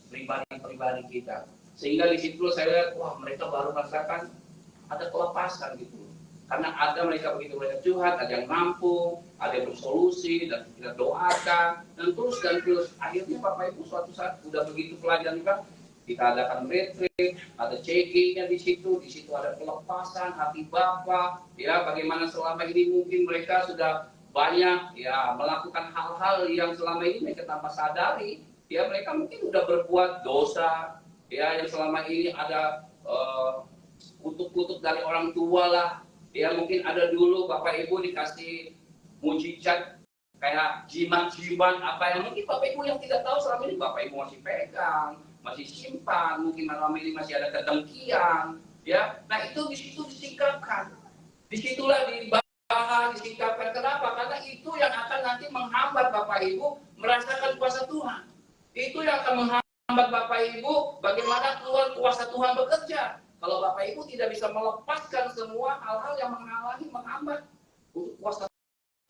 pribadi-pribadi kita. Sehingga di situ saya lihat, wah mereka baru merasakan ada kelepasan gitu. Karena ada mereka begitu banyak curhat, ada yang mampu, ada yang bersolusi, dan kita doakan, dan terus. Akhirnya Bapak Ibu suatu saat sudah begitu pelajaran juga, kita adakan retreat, ada checkingnya di situ ada pelepasan hati Bapak, ya bagaimana selama ini mungkin mereka sudah banyak ya melakukan hal-hal yang selama ini mereka tanpa sadari, ya mereka mungkin sudah berbuat dosa, ya yang selama ini ada kutuk-kutuk dari orang tua lah, ya mungkin ada dulu Bapak Ibu dikasih mujizat kayak jimat-jimat apa yang mungkin Bapak Ibu yang tidak tahu selama ini Bapak Ibu masih pegang, masih simpan, mungkin selama ini masih ada kedengkian, ya. Nah itu di situ disingkapkan, disitulah ditahan, disikapkan. Kenapa? Karena itu yang akan nanti menghambat Bapak Ibu merasakan kuasa Tuhan. Itu yang akan menghambat Bapak Ibu bagaimana keluar kuasa Tuhan bekerja. Kalau Bapak Ibu tidak bisa melepaskan semua hal-hal yang menghalangi, menghambat untuk kuasa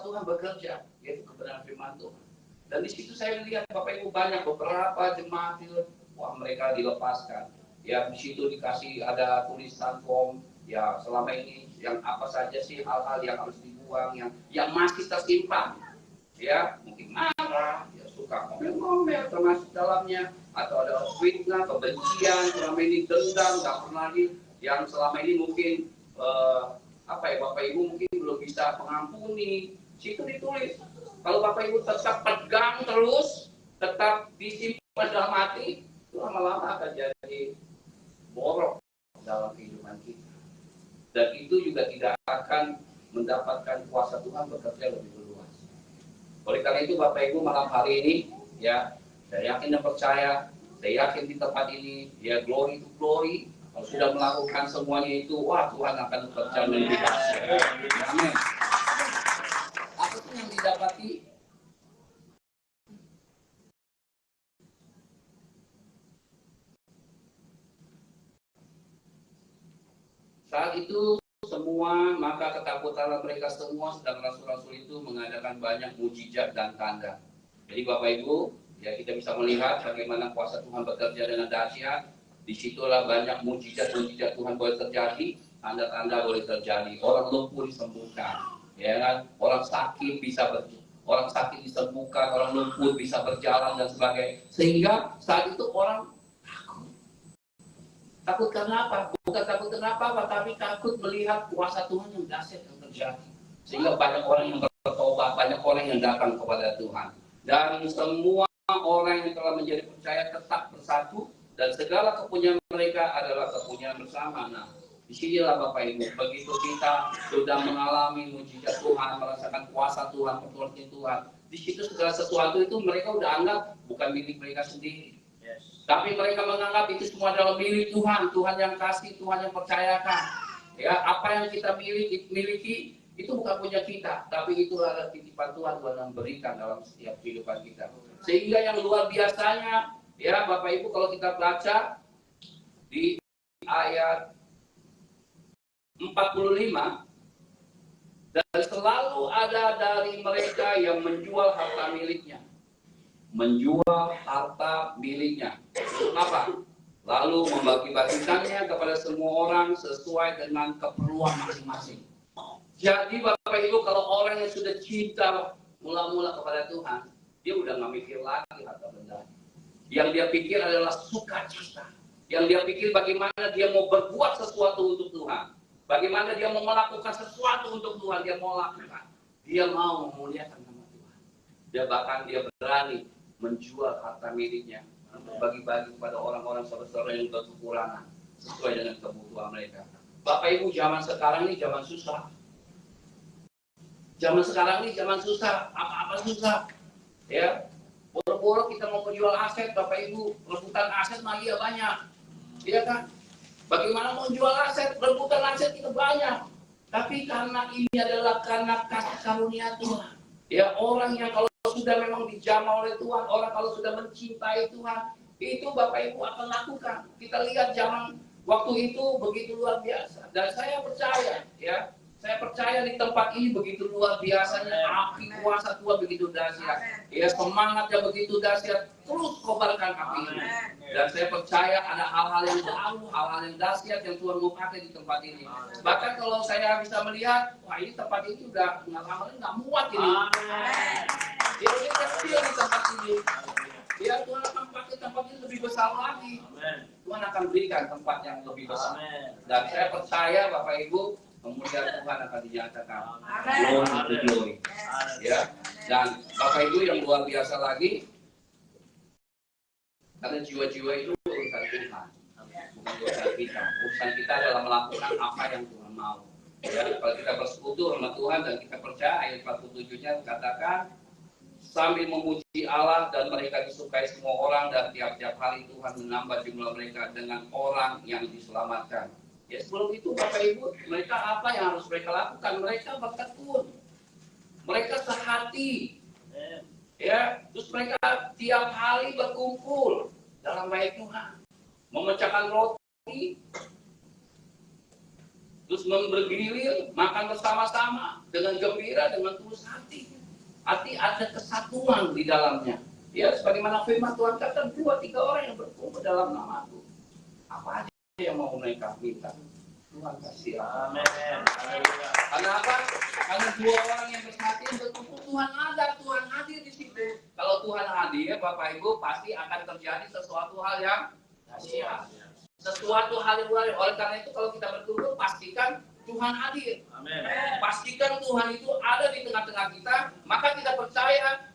Tuhan bekerja, yaitu kebenaran firman Tuhan. Dan di situ saya lihat Bapak Ibu banyak beberapa jemaat itu, wah mereka dilepaskan. Ya di situ dikasih ada tulisan form, ya selama ini yang apa saja sih hal-hal yang harus dibuang, yang masih tersimpan. Ya mungkin marah, ya suka ngomel-ngomel termasuk dalamnya, atau ada fitnah, kebencian, selama ini dendam, nggak pernah yang selama ini mungkin Bapak Ibu mungkin belum bisa mengampuni. Situ ditulis. Kalau Bapak Ibu tetap pegang terus, tetap disimpan dalam hati, itu lama-lama akan jadi borok dalam kehidupan kita. Dan itu juga tidak akan mendapatkan kuasa Tuhan bekerja lebih luas. Oleh karena itu Bapak Ibu malam hari ini, ya saya yakin dan percaya, saya yakin di tempat ini, ya glory to glory. Kalau sudah melakukan semuanya itu, wah Tuhan akan bekerja lebih dahsyat. Amin. Apa itu yang didapati? Saat itu semua, maka ketakutan mereka semua, sedang rasul-rasul itu mengadakan banyak mujizat dan tanda. Jadi Bapak Ibu, ya kita bisa melihat bagaimana kuasa Tuhan bekerja dengan dahsyat. Disitulah banyak mujizat-mujizat Tuhan boleh terjadi, tanda-tanda boleh terjadi. Orang lumpuh disembuhkan, ya kan? Orang sakit disembuhkan, orang lumpuh bisa berjalan dan sebagainya. Sehingga saat itu orang takut karena apa? Bukan takut karena apa, tapi takut melihat kuasa Tuhan yang dahsyat yang terjadi. Sehingga banyak orang yang bertobat, banyak orang yang datang kepada Tuhan. Dan semua orang yang telah menjadi percaya tetap bersatu, dan segala kepunyaan mereka adalah kepunyaan bersama. Nah, disinilah Bapak Ibu, begitu kita sudah mengalami mujizat Tuhan, merasakan kuasa Tuhan, pertolongan Tuhan, di situ segala sesuatu itu mereka udah anggap bukan milik mereka sendiri. Tapi mereka menganggap itu semua adalah milik Tuhan, Tuhan yang kasih, Tuhan yang percayakan. Ya, apa yang kita miliki itu bukan punya kita, tapi itu adalah titipan Tuhan yang berikan dalam setiap kehidupan kita. Sehingga yang luar biasanya, ya Bapak Ibu kalau kita baca di ayat 45, dan selalu ada dari mereka yang menjual harta miliknya. Menjual harta miliknya. Apa? Lalu membagi-bagikannya kepada semua orang sesuai dengan keperluan masing-masing. Jadi Bapak Ibu kalau orang yang sudah cinta mula-mula kepada Tuhan, dia udah nggak mikir lagi harta benda. Yang dia pikir adalah sukacita. Yang dia pikir bagaimana dia mau berbuat sesuatu untuk Tuhan. Bagaimana dia mau melakukan sesuatu untuk Tuhan, dia mau lakukan. Dia mau memuliakan nama Tuhan. Dia berani menjual harta miliknya untuk bagi-bagi kepada orang-orang saudara-saudara yang berkekurangan sesuai dengan kebutuhan mereka. Bapak Ibu, zaman sekarang ini zaman susah. Zaman sekarang ini zaman susah, apa-apa susah. Ya, boro-boro kita mau menjual aset, Bapak Ibu, rebutan aset mah iya banyak. Iya kan? Bagaimana mau jual aset, rebutan aset itu banyak. Tapi karena ini adalah karena kasih karunia Tuhan. Ya, orang yang kalau sudah memang dijamah oleh Tuhan, orang kalau sudah mencintai Tuhan, itu Bapak Ibu akan lakukan. Kita lihat zaman waktu itu begitu luar biasa. Dan saya percaya, ya, saya percaya di tempat ini begitu luar biasanya, api kuasa Tuhan begitu dahsyat. Ya, semangatnya begitu dahsyat, terus kobarkan api ini. Dan saya percaya ada hal-hal yang baru, hal-hal yang dahsyat yang Tuhan mau pakai di tempat ini. Bahkan kalau saya bisa melihat, wah ini tempat ini udah nggak muat ini. Ya, ini kecil di tempat ini. Ya, Tuhan akan pakai tempat ini lebih besar lagi. Tuhan akan berikan tempat yang lebih besar. Dan saya percaya Bapak Ibu, kemudian Tuhan akan dinyatakan. Glory to glory. Ya, dan Bapak Ibu yang luar biasa lagi, karena jiwa-jiwa itu urusan Tuhan, bukan urusan kita. Urusan kita adalah melakukan apa yang Tuhan mau. Ya, kalau kita bersekutu sama Tuhan dan kita percaya, ayat 47-nya katakan, sambil memuji Allah dan mereka disukai semua orang, dan tiap-tiap hari Tuhan menambah jumlah mereka dengan orang yang diselamatkan. Ya sebelum itu Bapak Ibu, mereka apa yang harus mereka lakukan? Mereka bertekun, mereka sehati, ya. Terus mereka tiap hari berkumpul dalam baik Tuhan, memecahkan roti, terus bergilir, makan bersama-sama dengan gembira, dengan tulus hati. Arti ada kesatuan di dalamnya. Ya, sebagaimana firman Tuhan kata, 2-3 orang yang berkumpul dalam nama-Ku. Apa aja yang mau mereka minta, Tuhan kasih. Amin. Karena apa? Karena 2 orang yang bersatu berkumpul, Tuhan ada, Tuhan hadir di situ. Kalau Tuhan hadir, Bapak Ibu, pasti akan terjadi sesuatu hal yang dahsyat. Sesuatu hal yang luar. Oleh karena itu, kalau kita berkumpul, pastikan Tuhan hadir. Amin. Pastikan Tuhan itu ada di tengah-tengah kita, maka kita percaya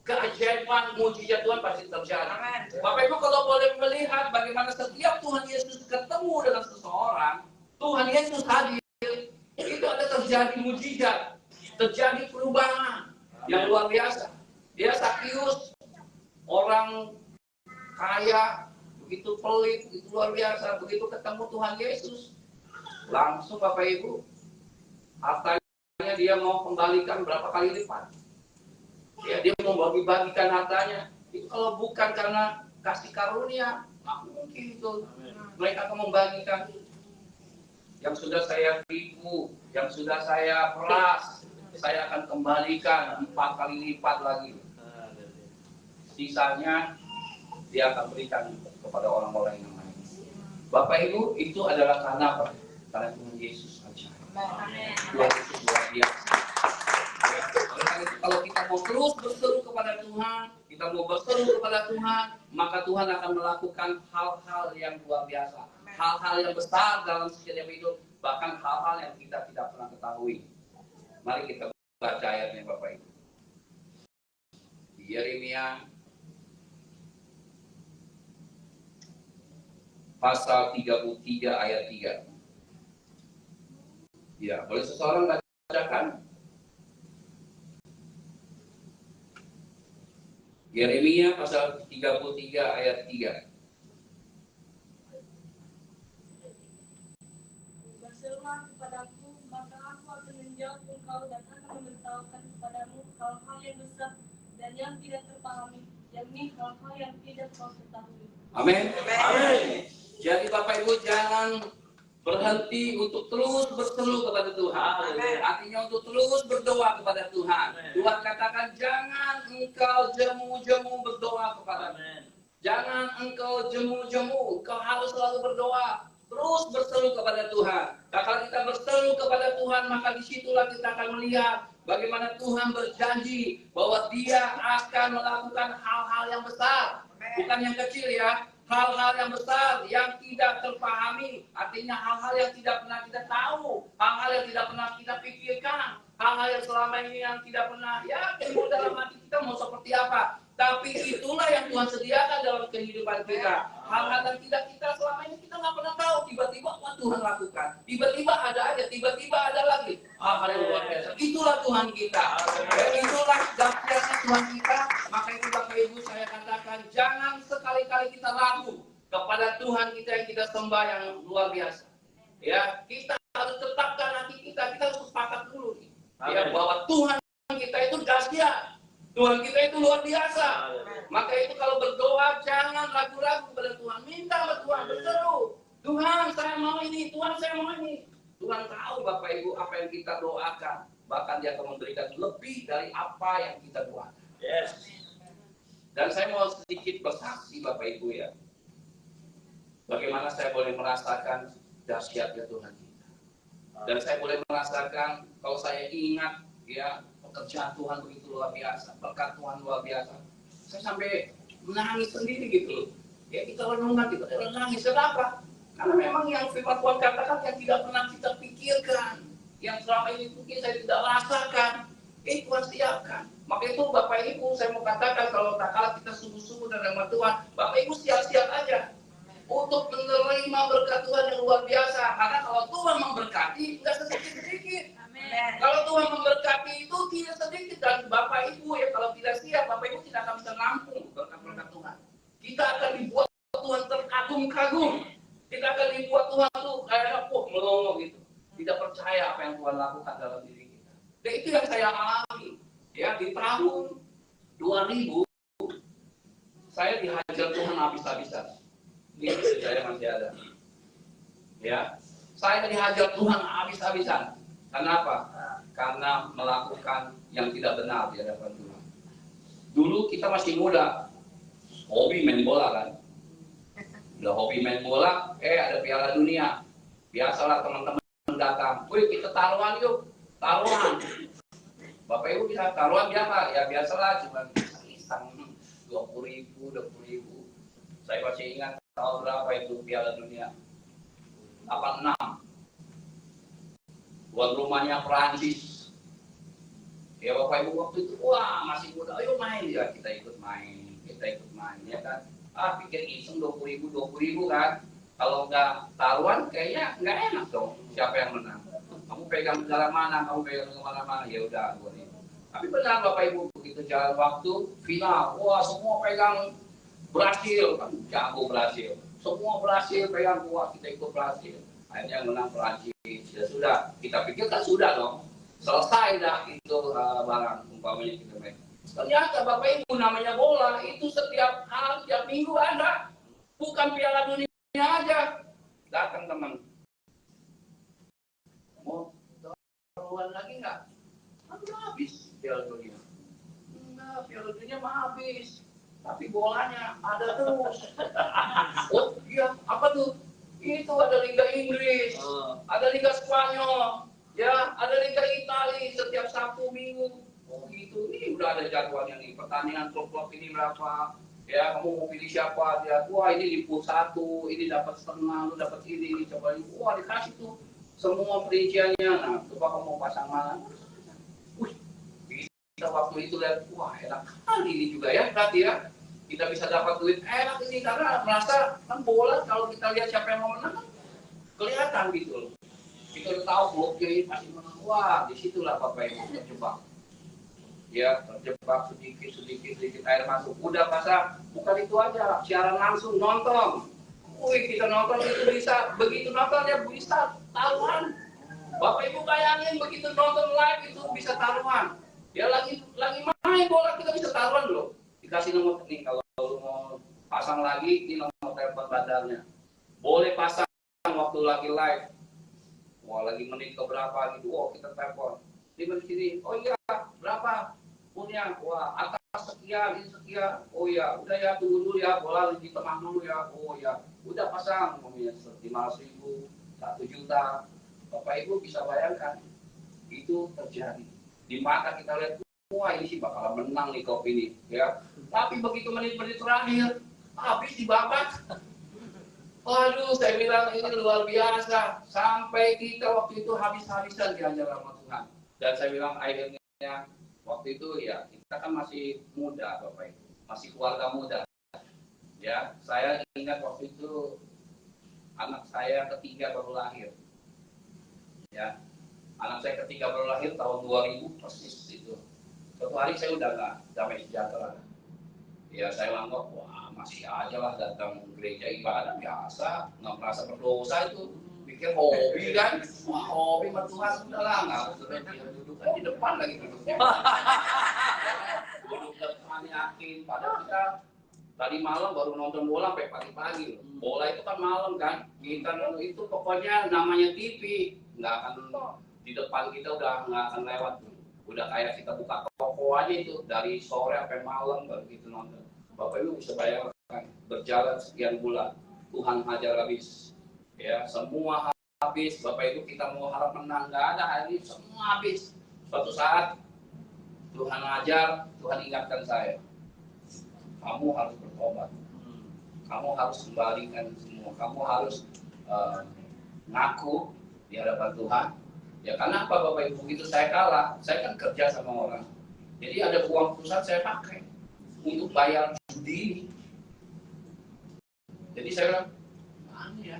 keajaiban mujizat Tuhan pasti terjadi. Amin. Bapak Ibu kalau boleh melihat bagaimana setiap Tuhan Yesus ketemu dengan seseorang, Tuhan Yesus hadir, itu ada terjadi mujizat, terjadi perubahan yang luar biasa. Dia Sakius, orang kaya, begitu pelit, begitu luar biasa, begitu ketemu Tuhan Yesus, langsung Bapak Ibu, hartanya dia mau kembalikan berapa kali lipat. Ya, dia mau bagi-bagikan hartanya. Itu kalau bukan karena kasih karunia, nggak mungkin itu. Mereka akan membagikan. Yang sudah saya tipu, yang sudah saya peras, saya akan kembalikan 4 kali lipat lagi. Sisanya dia akan berikan kepada orang-orang yang lain. Bapak Ibu, itu adalah karena apa? Karena Tuhan Yesus saja. Tuhan Yesus luar biasa. Kalau kita mau terus berseru kepada Tuhan, kita mau berseru kepada Tuhan, maka Tuhan akan melakukan hal-hal yang luar biasa, hal-hal yang besar dalam setiap hidup, bahkan hal-hal yang kita tidak pernah ketahui. Mari kita baca ayatnya Bapak Ibu. Yeremia pasal 33 ayat 3. Ya, boleh seseorang bacakan? Yeremia pasal 33 ayat 3. Berserulah kepadaku, maka aku akan menjawab engkau dan akan memberitahukan kepadamu hal-hal yang besar dan yang tidak terpahami, yakni hal-hal yang tidak kau ketahui. Amin. Amin. Jadi Bapak Ibu jangan berhenti untuk terus berseru kepada Tuhan. Artinya untuk terus berdoa kepada Tuhan. Tuhan katakan jangan engkau jemu-jemu berdoa kepada-Nya. Jangan engkau jemu-jemu, engkau harus selalu berdoa. Terus berseru kepada Tuhan. Nah, kalau kita berseru kepada Tuhan, maka disitulah kita akan melihat bagaimana Tuhan berjanji bahwa Dia akan melakukan hal-hal yang besar. Bukan yang kecil ya. Hal-hal yang besar yang tidak terpahami, artinya hal-hal yang tidak pernah kita tahu, hal-hal yang tidak pernah kita pikirkan, hal-hal yang selama ini yang tidak pernah ya timbul dalam hati kita mau seperti apa. Tapi itulah yang Tuhan sediakan dalam kehidupan kita. Hal-hal yang tidak kita selama ini kita nggak pernah tahu, tiba-tiba apa Tuhan lakukan, tiba-tiba ada aja, tiba-tiba ada lagi hal-hal yang luar biasa. Itulah Tuhan kita, ya, itulah dahsyatnya Tuhan kita. Maka itu Bapak Ibu saya katakan jangan sekali-kali kita ragu kepada Tuhan kita yang kita sembah yang luar biasa. Ya, kita harus tetapkan hati kita harus sepakat dulu ya bahwa Tuhan kita itu dahsyat. Tuhan kita itu luar biasa. Maka itu kalau berdoa jangan ragu-ragu kepada Tuhan. Minta kepada Tuhan, berseru. Tuhan saya mau ini, Tuhan saya mau ini. Tuhan tahu Bapak Ibu apa yang kita doakan. Bahkan Dia akan memberikan lebih dari apa yang kita doakan. Yes. Dan saya mau sedikit bersaksi Bapak Ibu ya. Bagaimana saya boleh merasakan dahsyatnya Tuhan kita. Dan saya boleh merasakan kalau saya ingat ya pekerjaan Tuhan begitu luar biasa, berkat Tuhan luar biasa. Saya sampai menangis sendiri gitu loh. Ya kita renungkan, kita menangis. Kenapa? Karena memang yang firman Tuhan katakan yang tidak pernah kita pikirkan, yang selama ini mungkin saya tidak rasakan, Tuhan siapkan. Maka itu Bapak Ibu saya mau katakan kalau tak kalah kita sungguh-sungguh dalam Tuhan, Bapak Ibu siap-siap aja untuk menerima berkat Tuhan yang luar biasa. Karena kalau Tuhan memberkati, tidak sedikit-sedikit. Kalau Tuhan memberkati itu tidak sedikit. Dan Bapak Ibu ya kalau tidak siap, Bapak Ibu tidak akan bisa nampung berkat-berkat Tuhan. Kita akan dibuat Tuhan terkagum-kagum. Kita akan dibuat Tuhan tuh kayak saya alami. Ya, di tahun 2000 saya dihajar Tuhan habis-habisan. Ini saya masih ada. Ya, saya dihajar Tuhan habis-habisan. Kenapa? Karena melakukan yang tidak benar di hadapan Tuhan. Dulu kita masih muda, hobi main bola kan. Udah hobi main bola, ada Piala Dunia. Biasalah teman-teman datang, wih kita taruhan yuk, taruhan. Bapak Ibu bisa taruhan berapa? Ya biasalah, cuma iseng 20.000. Saya masih ingat tahun berapa itu Piala Dunia. 86. Tuan rumahnya Perancis. Ya Bapak Ibu waktu itu, wah masih muda, ayo main ya, kita ikut main ya kan. Pikir iseng 20.000 kan. Kalau nggak taruhan kayaknya nggak enak dong. Siapa yang menang? Kamu pegang negara mana? Kamu pegang kemana-mana? Ya udah, tapi benar Bapak Ibu, begitu jalan waktu final, wah semua pegang Brasil, kan jago Brasil. Semua Brasil pegang, wah kita ikut Brasil. Akhirnya menang Perancis. Ya sudah, kita pikir kan sudah dong. Selesai dah itu barang umpamanya kita main. Ternyata Bapak Ibu namanya bola itu setiap hari, setiap minggu ada. Bukan Piala Dunia aja. Datang teman. Mau taruhan lagi nggak? Udah habis Piala Dunia. Enggak, Piala Dunia mah habis. Tapi bolanya ada terus. Oh iya, apa tuh? Itu ada Liga Inggris, ada Liga Spanyol. Ya, ada Liga Italia setiap Sabtu Minggu. Oh gitu, ini udah ada jadwalnya nih. Pertandingan klub-klub ini berapa? Ya, kamu mau pilih siapa? Ya, wah ini di pool 1, ini dapat setengah, lu dapat ini, coba ini. Wah dikasih tuh semua perinciannya. Nah, coba kamu mau pasang mana? Wih, kita waktu itu lihat, wah enak kali ini juga ya, berarti ya. Kita bisa dapat duit enak ini karena merasa kan bola kalau kita lihat siapa yang mau menang kan kelihatan gitu loh. Kita udah tahu bloknya ini pasti menang. Wah, disitulah Bapak Ibu terjebak. Ya, terjebak sedikit air masuk. Udah pasang, bukan itu aja, siaran langsung nonton. Wih, kita nonton itu bisa, begitu nontonnya bisa taruhan. Bapak Ibu bayangin begitu nonton live itu bisa taruhan. Ya lagi main bola kita bisa taruhan loh. Dikasih nomor nih kalau mau pasang lagi ini nomor telepon bandarnya. Boleh pasang waktu lagi live. Wah lagi menit ke berapa gitu, oh kita telepon di menit sini, oh iya berapa punya, wah atas sekian, ini sekian, oh iya udah ya tunggu dulu ya, bola di tengah dulu ya, oh ya udah pasang, ngomongnya 500.000, 1 juta, Bapak Ibu bisa bayangkan itu terjadi di mata kita lihat, wah ini sih bakalan menang nih klub ini, ya, tapi begitu menit-menit terakhir habis dibabat. Waduh, saya bilang ini luar biasa. Sampai kita waktu itu habis-habisan diajar sama Tuhan. Dan saya bilang akhirnya waktu itu ya kita kan masih muda Bapak Ibu, masih keluarga muda. Ya, saya ingat waktu itu anak saya ketiga baru lahir. Ya, anak saya ketiga baru lahir tahun 2000 persis itu. Suatu hari saya udah nggak damai sejahtera. Ya saya anggap wah masih aja lah datang gereja ibadah biasa, nggak merasa berdosa itu, pikir hobi kan, wah hobi sama Tuhan udah lah nggak usah duduk kan di depan lagi duduknya, duduk depan yakin, padahal kita tadi malam baru nonton bola sampai pagi-pagi, bola itu kan malam kan, kita itu pokoknya namanya TV, nggak akan di depan kita udah nggak akan lewat, udah kayak kita buka toko aja itu dari sore sampai malam baru gitu nonton. Bapak Ibu bisa bayangkan berjalan sekian bulan Tuhan hajar habis ya semua habis. Bapak Ibu kita mau harap menang nggak ada hari ini semua habis. Suatu saat Tuhan hajar, Tuhan ingatkan saya, kamu harus bertobat, kamu harus kembalikan semua, kamu harus ngaku di hadapan Tuhan. Ya karena apa Bapak Ibu begitu saya kalah, saya kan kerja sama orang, jadi ada uang perusahaan saya pakai untuk bayar judi. Jadi saya bilang, mana ya?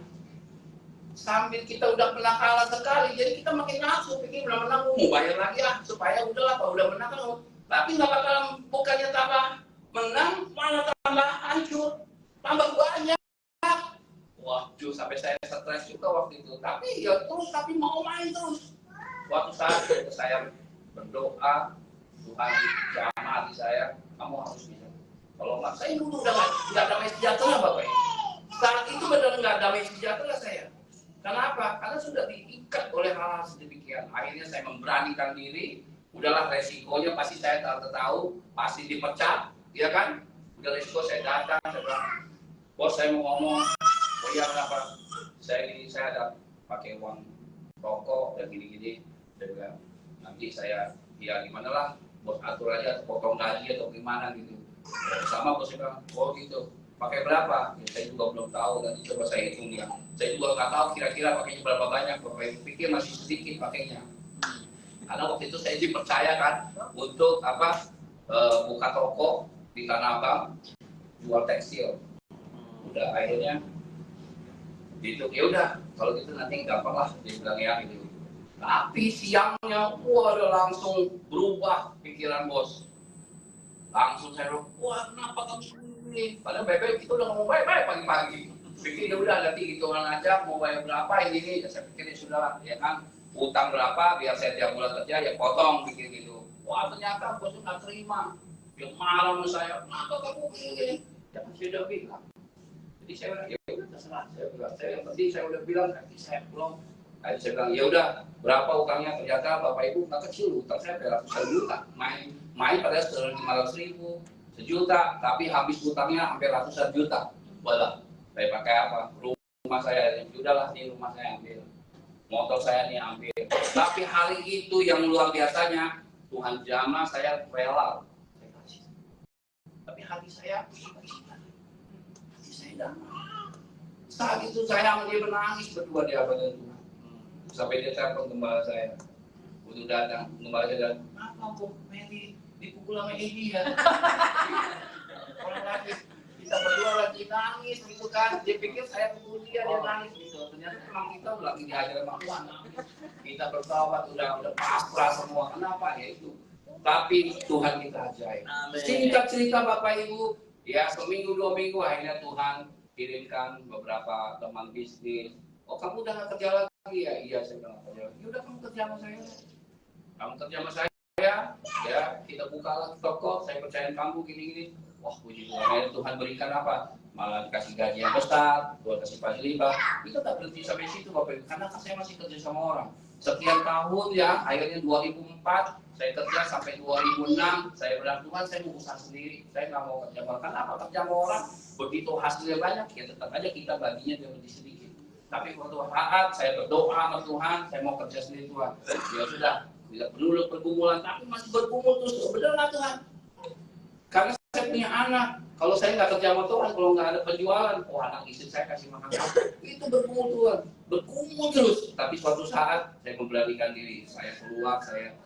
Sambil kita udah pernah kalah sekali, jadi kita makin nafsu, pikir udah menang, mau bayar lagi ya, supaya udahlah, kalau udah menang kan, tapi nggak bakalan, bukannya tambah menang, malah tambah hancur, tambah banyak. Waduh, sampai saya stres juga waktu itu. Tapi ya terus, tapi mau main terus. Suatu saat saya berdoa, Tuhan jamah hati saya, kamu harus bisa. Kalau enggak, saya dulu udah nggak damai sejahtera Bapak Ibu. Saat itu benar nggak damai sejahtera saya. Kenapa? Karena sudah diikat oleh hal-hal sedemikian. Akhirnya saya memberanikan diri. Udahlah resikonya pasti saya tahu, pasti dipecat, ya kan? Udah resiko saya datang, saya bilang, bos saya mau ngomong, oh iya kenapa? Saya ada pakai uang rokok dan gini-gini. Saya bilang, nanti saya, ya gimana lah, bos atur aja, potong gaji atau gimana gitu. Sama bos saya bilang, oh gitu. Pakai berapa? Ya, saya juga belum tahu, nanti coba saya hitung ya. Saya juga nggak tahu kira-kira pakainya berapa banyak. Bapak Ibu pikir masih sedikit pakainya. Karena waktu itu saya dipercayakan untuk buka toko di Tanah Abang, jual tekstil. Udah akhirnya gitu, ya udah kalau gitu nanti gampang lah dia bilang ya gitu. Tapi siangnya, udah langsung berubah pikiran bos. Langsung saya bilang, wah kenapa kamu ini? Padahal baik-baik kita udah ngomong baik-baik pagi-pagi. Pikir ya udah nanti gitu orang aja mau bayar berapa ini. Ya, saya pikir ya sudah lah, ya kan. Utang berapa biar saya tiap bulan kerja ya potong pikir gitu. Wah ternyata bos nggak terima. Dia marah sama saya. Kenapa kamu begini? Ya kan saya udah bilang. Jadi saya bilang ya udah terserah. Saya yang penting saya udah bilang nanti saya pulang. Akhirnya saya bilang ya udah berapa utangnya, ternyata bapak ibu nggak kecil, utang saya ratusan juta. Main pada 500.000, sejuta, tapi habis utangnya hampir ratusan juta. Walah, saya pakai apa? Rumah saya, sudahlah di rumah saya ambil. Motor saya nih ambil. Tapi hari itu yang luar biasanya, Tuhan jamah saya rela. Saya kasih. Tapi hati saya, hati saya damai. Saat itu saya sama dia menangis berdua di hadapan Tuhan. Sampai dia telepon gembala saya. Untuk datang, gembala saya datang, apa Bu Meli dipukul sama Edi ya? Orang lagi, kita berdua lagi nangis gitu kan. Dia pikir saya pukul dia nangis gitu. Ternyata emang kita lagi diajar sama Tuhan. Kita bertobat, udah pasrah semua. Kenapa? Ya itu. Tapi Tuhan kita ajaib. Singkat cerita Bapak Ibu, ya seminggu 2 minggu akhirnya Tuhan kirimkan beberapa teman bisnis. Oh kamu udah nggak kerja lagi ya? Iya saya udah nggak kerja lagi. Ya udah kamu kerja sama saya. Kamu kerja sama saya, ya kita buka lagi toko. Saya percayain kamu gini-gini. Wah puji Tuhan, Tuhan berikan apa? Malah dikasih gaji yang besar, Tuhan kasih fasilitas. Itu tak berhenti sampai situ Bapak Ibu. Karena saya masih kerja sama orang. Sekian tahun ya, akhirnya 2004 saya kerja sampai 2006. Saya bilang Tuhan saya mau usaha sendiri. Saya nggak mau kerja sama orang. Kenapa kerja sama orang? Begitu hasilnya banyak, ya tetap aja kita baginya lebih sedikit. Tapi waktu saat saya berdoa sama Tuhan, saya mau kerja sendiri Tuhan. Ya sudah, tidak perlu pergumulan, tapi masih bergumul terus. Benar nggak Tuhan? Karena saya punya anak. Kalau saya nggak kerja sama Tuhan, kalau nggak ada penjualan, oh anak istri saya kasih makan apa? Itu bergumul Tuhan, bergumul terus. Tapi suatu saat saya memberanikan diri, saya keluar, saya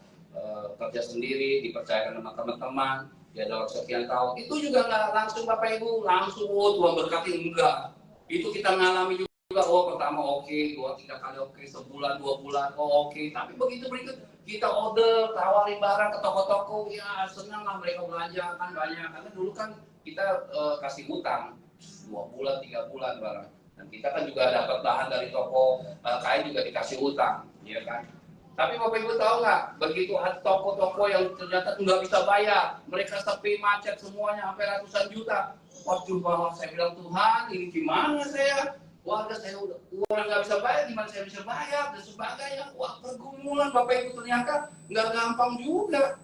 kerja sendiri, dipercayakan sama teman-teman. Ya dalam sekian tahun, itu juga nggak langsung Bapak Ibu, langsung Tuhan berkati enggak. Itu kita ngalami juga. Oh pertama oke, 2-3 kali oke, sebulan 2 bulan oh oke, tapi begitu berikut kita order, tawarin barang ke toko-toko, ya senang lah mereka belanja kan banyak, karena dulu kan kita kasih hutang 2 bulan 3 bulan barang, dan kita kan juga dapat bahan dari toko kain juga dikasih hutang, ya kan. Tapi Bapak Ibu tahu nggak, begitu ada toko-toko yang ternyata nggak bisa bayar, mereka sepi macet semuanya sampai ratusan juta. Waduh bahwa saya bilang Tuhan ini gimana saya? Warga saya udah nggak bisa bayar, gimana saya bisa bayar dan sebagainya. Wah pergumulan Bapak Ibu ternyata nggak gampang juga.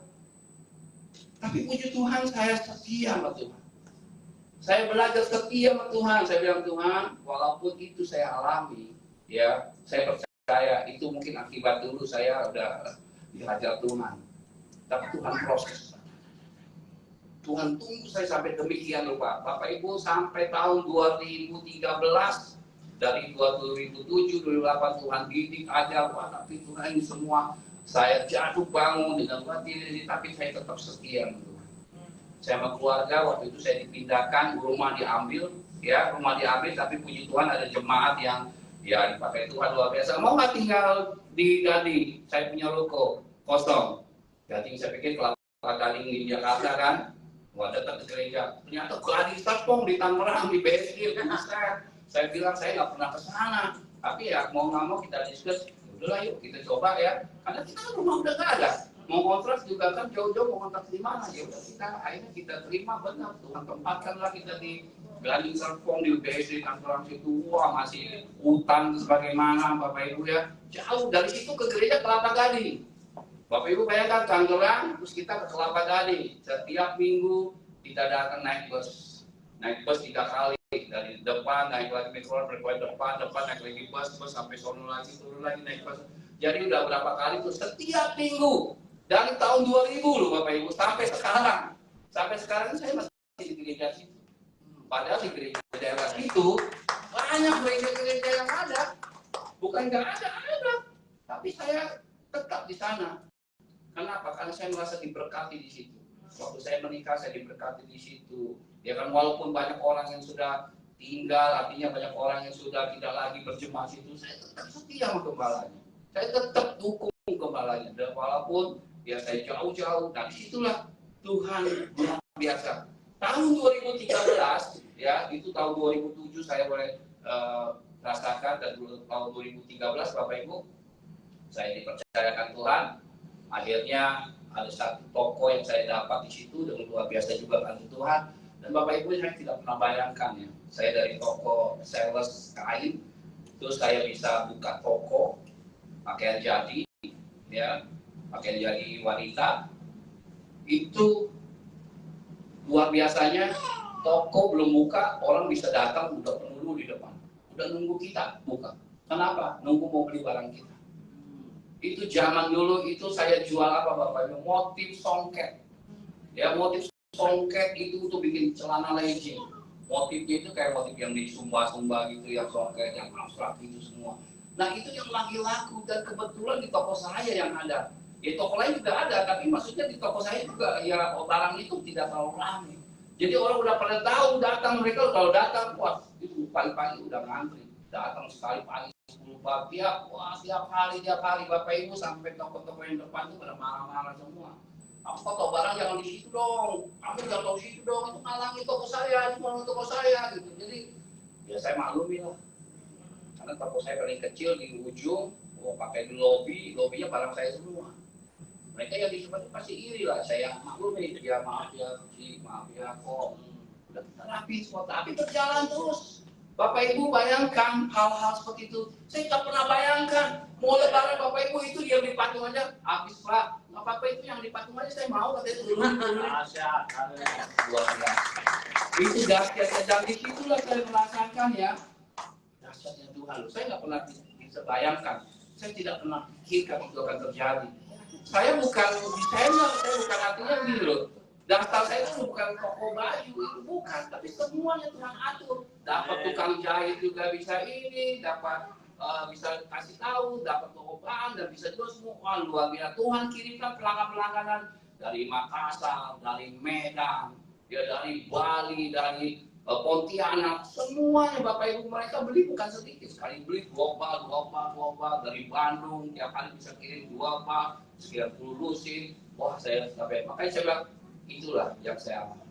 Tapi puji Tuhan saya setia sama Tuhan. Saya belajar setia sama Tuhan. Saya bilang Tuhan, walaupun itu saya alami, ya saya percaya itu mungkin akibat dulu saya udah dihajar Tuhan. Tapi Tuhan proses. Tuhan tunggu saya sampai demikian loh Pak. Bapak Ibu sampai tahun 2013. Dari 2007, 2008 Tuhan didik aja, wah tapi Tuhan ini semua saya jatuh bangun dengan diri, tapi saya tetap setia dengan Tuhan. Saya sama keluarga waktu itu saya dipindahkan, rumah diambil, ya rumah diambil, tapi puji Tuhan ada jemaat yang ya dipakai Tuhan luar biasa. Mau nggak tinggal di Gading? Saya punya ruko kosong. Gading saya pikir kalau Gading di Jakarta kan, wah dekat ke gereja. Ternyata Gading Serpong di Tangerang di BSD, saya bilang saya nggak pernah ke sana, tapi ya mau nggak mau kita diskus, udahlah yuk kita coba ya, karena kita kan rumah udah nggak ada, Mau kontrak juga kan jauh-jauh mau kontrak di mana? Ya udah akhirnya kita terima, benar Tuhan tempatkanlah kita di Gading Serpong, di UBS, di kantor situ. Wah, masih hutan sebagaimana Bapak Ibu ya. Jauh dari situ ke gereja Kelapa Gading. Bapak Ibu bayangkan kantoran, terus kita ke Kelapa Gading. Setiap minggu kita datang naik bus 3 kali, dari depan naik lagi metro, berkuat depan naik lagi bus sampai sono lagi, turun lagi naik bus. Jadi udah berapa kali tuh setiap minggu dari tahun 2000 loh Bapak Ibu sampai sekarang. Sampai sekarang saya masih di gereja situ. Padahal di gereja daerah itu banyak gereja-gereja yang ada, bukan nggak ada. Tapi saya tetap di sana. Kenapa? Karena saya merasa diberkati di situ. Waktu saya menikah saya diberkati di situ. Ya kan, walaupun banyak orang yang sudah tinggal, artinya banyak orang yang sudah tidak lagi berjemaah situ, saya tetap setia sama gembalanya. Saya tetap dukung gembalanya. Dan walaupun ya saya jauh-jauh, dan disitulah Tuhan luar biasa. Tahun 2013, ya itu tahun 2007 saya boleh rasakan, dan tahun 2013 Bapak Ibu saya dipercayakan Tuhan. Akhirnya ada satu toko yang saya dapat di situ dengan luar biasa juga bantu Tuhan. Dan Bapak Ibu saya tidak pernah bayangkan ya, saya dari toko sales kain, terus saya bisa buka toko pakaian jadi, ya pakaian jadi wanita. Itu luar biasanya, toko belum buka, orang bisa datang udah penuh di depan, udah nunggu kita buka. Kenapa? Nunggu mau beli barang kita. Itu zaman dulu itu saya jual apa Bapak Ibu? Motif songket. Ya, motif songket itu untuk bikin celana legging. Motifnya itu kayak motif yang di sumba-sumba gitu, yang songket, yang abstrak itu semua. Nah itu yang lagi laku, dan kebetulan di toko saya yang ada. Ya toko lain juga ada, tapi maksudnya di toko saya juga ya barang itu tidak terlalu ramai. Jadi orang udah pada tahu datang, mereka kalau datang, wah itu pagi-pagi udah ngantri. Datang sekali pagi 10 pagi, tiap hari Bapak Ibu sampai toko-toko yang depan itu pada marah-marah semua. Aku toko barang jangan di situ dong, kamu jangan tahu situ dong, itu ngalangi toko saya, itu ngalangi toko saya gitu. Jadi ya saya maklumin lah, karena toko saya paling kecil di ujung, pakai di lobinya barang saya semua. Mereka yang di depan pasti iri lah, saya maklumin, ya maaf ya kok, udah rapi semua, tapi berjalan terus. Bapak Ibu bayangkan hal-hal seperti itu. Saya tak pernah bayangkan mau lebaran Bapak Ibu itu yang di patung aja habis Pak. Nggak apa-apa itu yang di patung aja saya mau katanya itu dulu. Luar biasa. Itu dahsyatnya, dan di situlah saya merasakan ya dahsyatnya Tuhan. Saya nggak pernah bisa bayangkan. Saya tidak pernah pikirkan itu akan terjadi. Saya bukan desainer, saya bukan artinya gini loh. Daftar saya itu bukan toko baju, itu bukan, tapi semuanya Tuhan atur. Dapat tukang jahit juga bisa ini, dapat bisa kasih tahu, dapat toko bahan, dan bisa juga semua. Wah, luar biasa. Tuhan kirimkan pelanggan-pelanggan dari Makassar, dari Medan, ya dari Bali, dari Pontianak, semuanya Bapak Ibu mereka beli bukan sedikit, sekali beli 2 bal dari Bandung, tiap hari bisa kirim 2 bal, sekian 10 lusin. Wah, saya sampai makanya saya bilang itulah yang saya amal.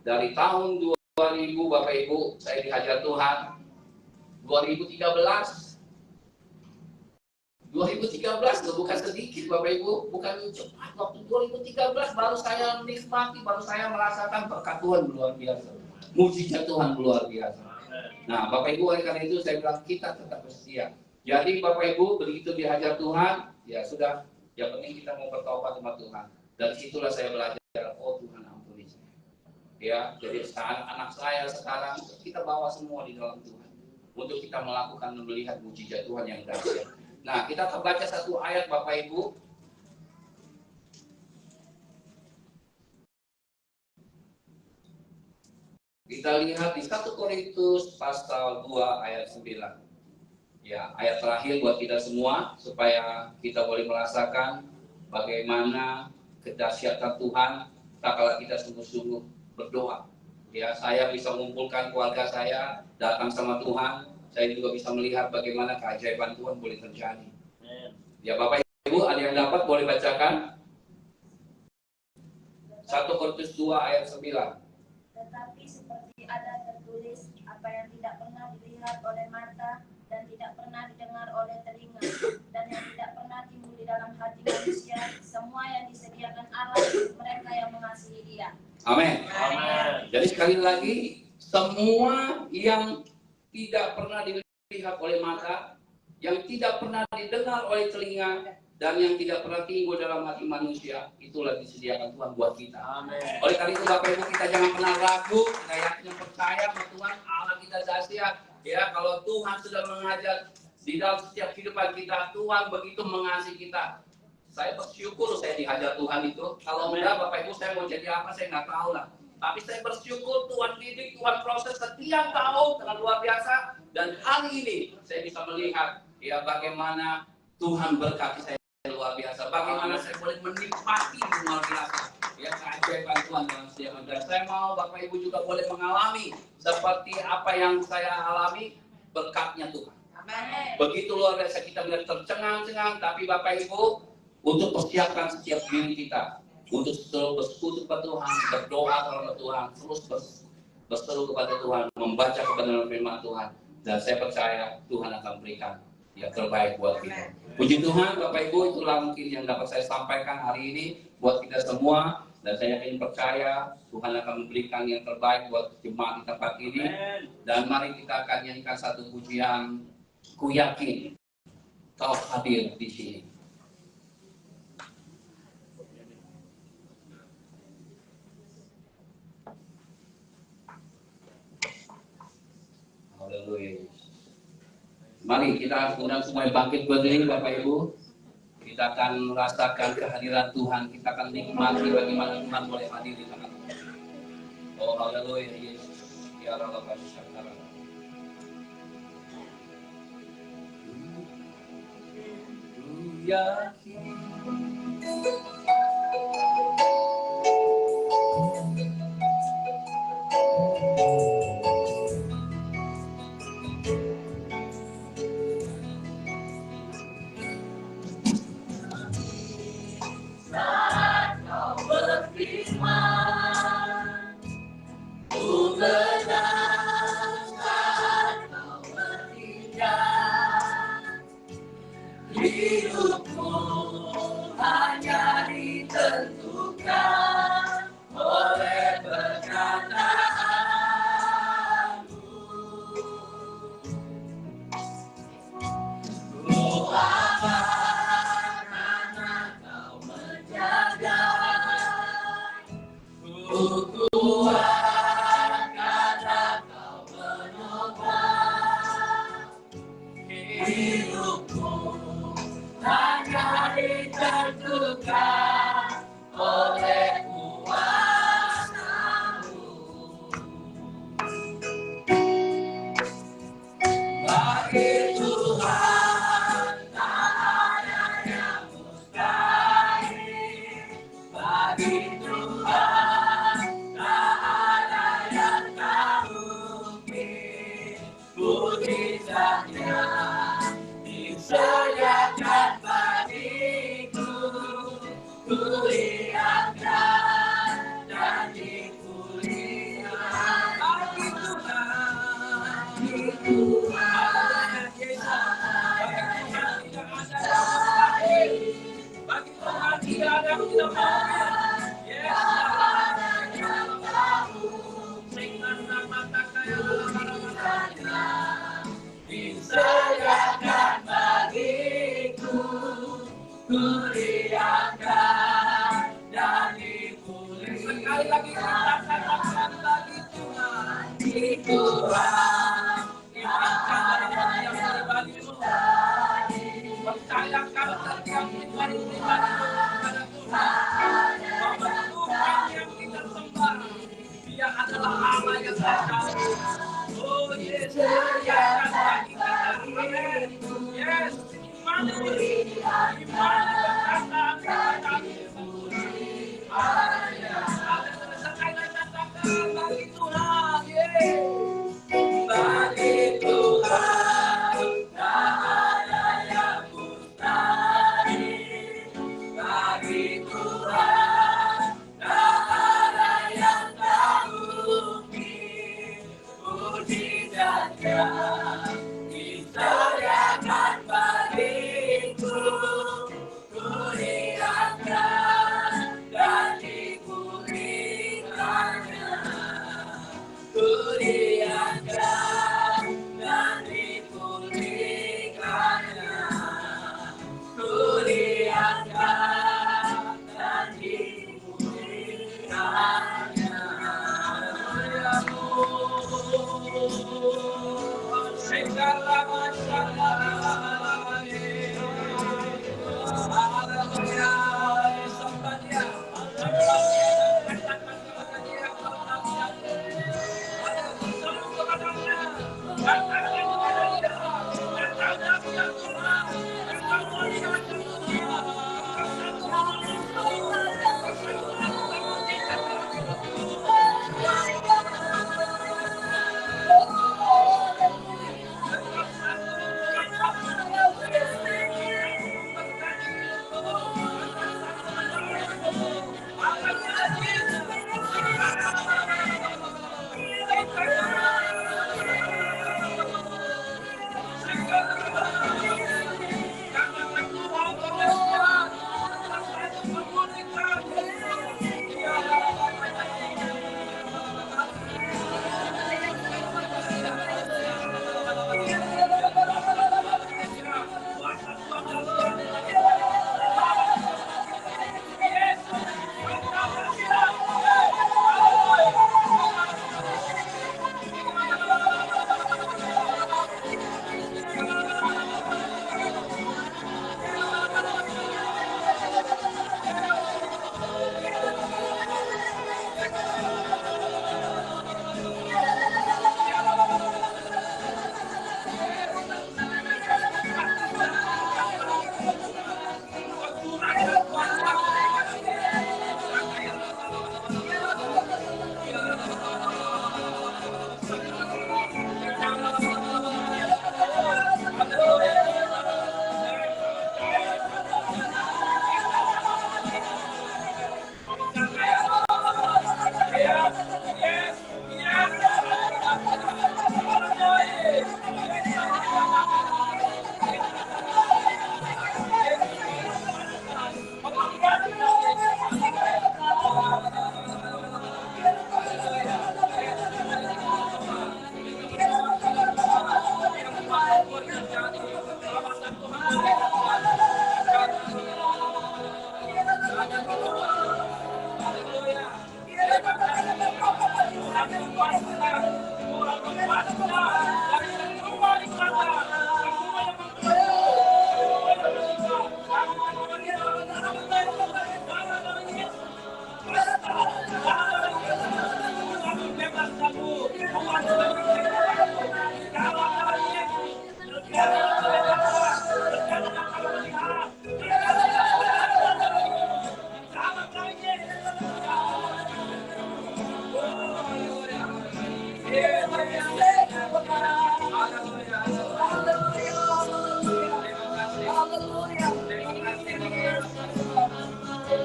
Dari tahun 2000 Bapak Ibu saya dihajar Tuhan. 2013 itu bukan sedikit Bapak Ibu, bukan cepat. Waktu 2013 baru saya menikmati, baru saya merasakan berkat Tuhan luar biasa, mujizat Tuhan luar biasa. Nah Bapak Ibu, oleh karena itu saya bilang kita tetap bersedia. Jadi Bapak Ibu begitu dihajar Tuhan, ya sudah, yang penting kita mau bertobat sama Tuhan. Dan situlah saya belajar, oh Tuhan ampuni saya. Ya, jadi anak saya sekarang kita bawa semua di dalam Tuhan untuk kita melakukan dan melihat mujizat Tuhan yang dahsyat. Nah, kita akan baca satu ayat Bapak Ibu. Kita lihat di 1 Korintus pasal 2 ayat 9. Ya, ayat terakhir buat kita semua supaya kita boleh merasakan bagaimana kedahsyatan Tuhan tatkala kita sungguh-sungguh berdoa. Ya, saya bisa mengumpulkan keluarga saya datang sama Tuhan, saya juga bisa melihat bagaimana keajaiban Tuhan boleh terjadi. Ya, Bapak Ibu, ada yang dapat boleh bacakan? 1 Korintus 2 ayat 9. Tetapi seperti ada tertulis, apa yang tidak pernah dilihat oleh mata dan tidak pernah didengar oleh telinga dan yang tidak pernah timbul di dalam hati manusia, semua semua yang disediakan Allah untuk mereka yang mengasihi Dia. Amin. Amin. Jadi sekali lagi, semua yang tidak pernah dilihat oleh mata, yang tidak pernah didengar oleh telinga, dan yang tidak pernah timbul dalam hati manusia, itulah disediakan Tuhan buat kita. Amin. Oleh karena itu Bapak Ibu, kita jangan pernah ragu, kita yakin dan percaya bahwa Tuhan Allah kita dahsyat. Ya, kalau Tuhan sudah mengajar di dalam setiap kehidupan kita, Tuhan begitu mengasihi kita. Saya bersyukur saya dihajar Tuhan itu. Kalau enggak Bapak Ibu, saya mau jadi apa saya nggak tahu lah. Tapi saya bersyukur Tuhan didik, Tuhan proses setiap tahun dengan luar biasa. Dan hari ini saya bisa melihat ya bagaimana Tuhan berkati saya luar biasa. Bagaimana saya boleh menikmati luar biasa. Ya keajaiban Tuhan dalam setiap hidup. Dan saya mau Bapak Ibu juga boleh mengalami seperti apa yang saya alami berkatnya Tuhan. Amin. Begitu luar biasa kita melihat tercengang-cengang, tapi Bapak Ibu untuk persiapkan setiap diri kita untuk selalu bersekutu kepada Tuhan, berdoa kepada Tuhan, terus berseru kepada Tuhan, membaca kebenaran firman Tuhan, dan saya percaya Tuhan akan berikan yang terbaik buat kita. Puji Tuhan, Bapak Ibu, itulah mungkin yang dapat saya sampaikan hari ini buat kita semua, dan saya yakin percaya Tuhan akan memberikan yang terbaik buat jemaat di tempat ini. Dan mari kita akan nyanyikan satu pujian, ku yakin Kau hadir di sini. Haleluya. Mari kita undang semua bangkit berdiri Bapak Ibu. Kita akan merasakan kehadiran Tuhan. Kita akan nikmati bagaimana Tuhan boleh hadir di tengah kita. Oh haleluya Yesus. Ya Allah Bapa. Yakin hidupku hanya ditentukan oleh perkataanmu. Oh apa karena Kau menjaga, ku kuat karena Kau menopang hidupku. Hanya ditentukan oleh kuasa-Mu. Bagi Tuhan tak ada yang mustahil. Bagi Tuhan tak ada yang tak mungkin. Mujizatnya disediakan bagiku, ku lihatkan dan dipulihkan. Bagi Tuhan, bagi Tuhan, bagi Tuhan tidak ada yang tidak mungkin. Dengan nama takaya disediakan bagiku, ku lihatkan dan dipulihkan. Sekali lagi kita katakan bagi Tuhan, di Tuhan izinkan dari yang berbagi-Mu. Percayakan setiap pribadi-pribadi kepada Tuhan. Bahwa Tuhan yang kita sembah, Dia adalah Allah yang dahsyat. Oh Yesus, sediakan bagi kita. Amin. Yes, imani berkata bagi Tuhan. Bagi Tuhan tak ada yang mustahil. Bagi Tuhan tak ada yang tak mungkin. Mujizatnya disediakan bagiku, ku lihatkan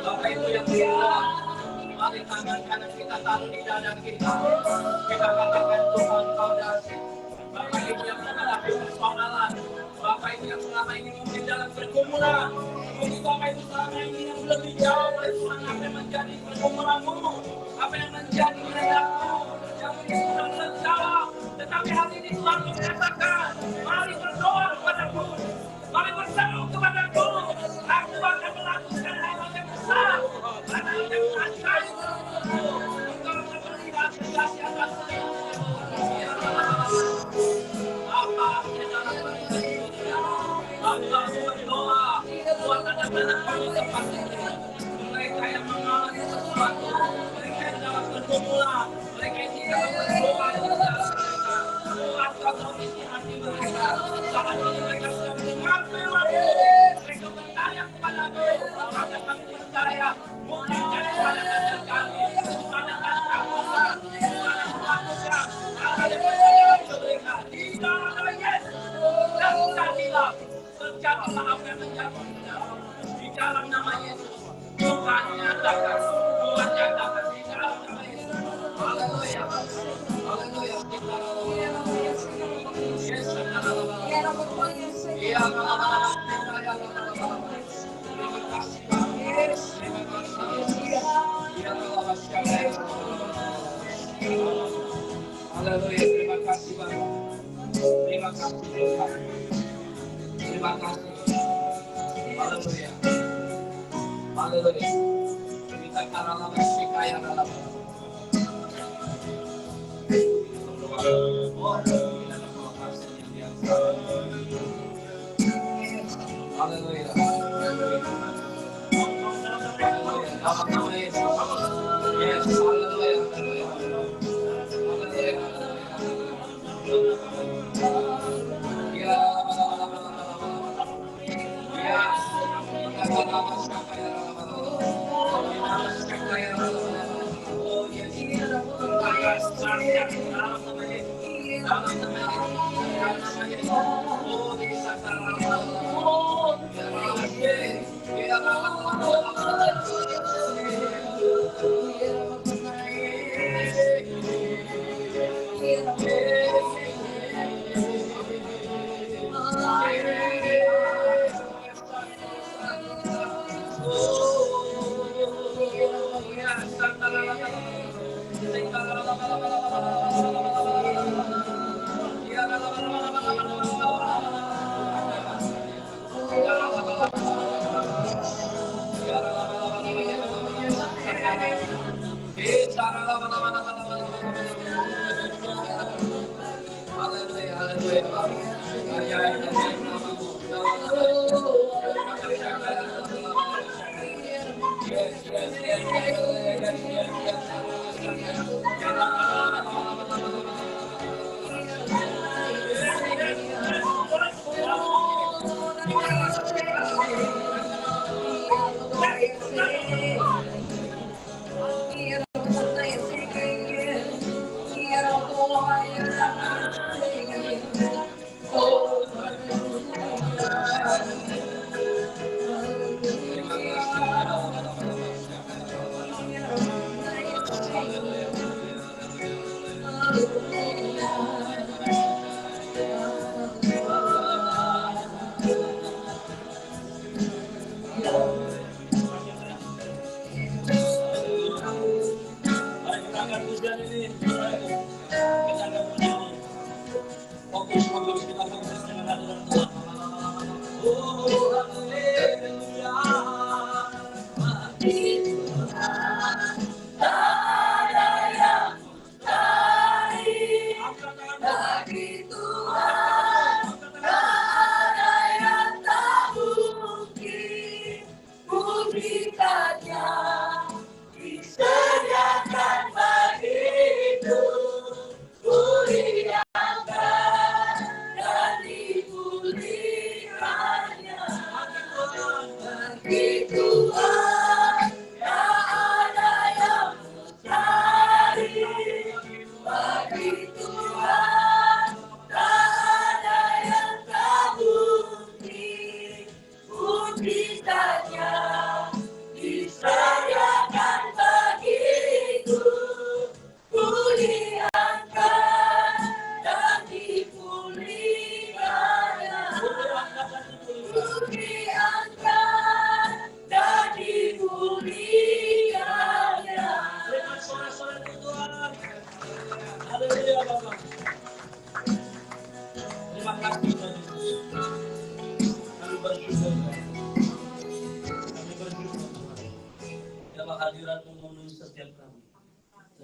Bapak Ibu yang berdoa, mari tangan kanan kita taruh di dada kita. Kita katakan Tuhan kau dasar. Bapak Ibu yang menghadapi persoalan, Bapak Ibu yang selama ini mungkin dalam pergumulan, mungkin Bapak Ibu selama ini yang lebih jauh oleh Tuhan apa yang menjadi pergumulanmu, apa yang menjadi kendakmu, yang mungkin sudah terjawab. Tetapi hari ini Tuhan menyatakan, mari berdoa kepadaku, mari berseru kepadaku, aku akan melakukan hal yang besar, hal yang ajaib. Engkau akan melihat kejadian atas apa di dalam dunia. Aku berdoa buat anak-anak kami tempat ini, mereka yang mengalami sesuatu, mereka yang dalam pergumulan, mereka yang tidak berdoa di dalam mereka. Tuhan kau tahu isi hati mereka. Saat ini mereka sudah mendengar firman-Mu, mereka percaya kepadamu, maka kami percaya bukan jadi pandangan kami, pandangan kamulah, Tuhan yang melakukan hal yang besar bagi mereka. Di dalam nama Yesus, dan jadilah terjadilah apa yang menjadi di dalam nama Yesus. Tuhan nyatakan, Tuhan nyatakan di dalam nama Yesus. Haleluya, haleluya. Haleluya, terima kasih Bapak. Terima kasih Tuhan. Terima kasih. Haleluya. Haleluya. Kita karena masih kaya dalam. Oh, kita terima kasih yang biasa.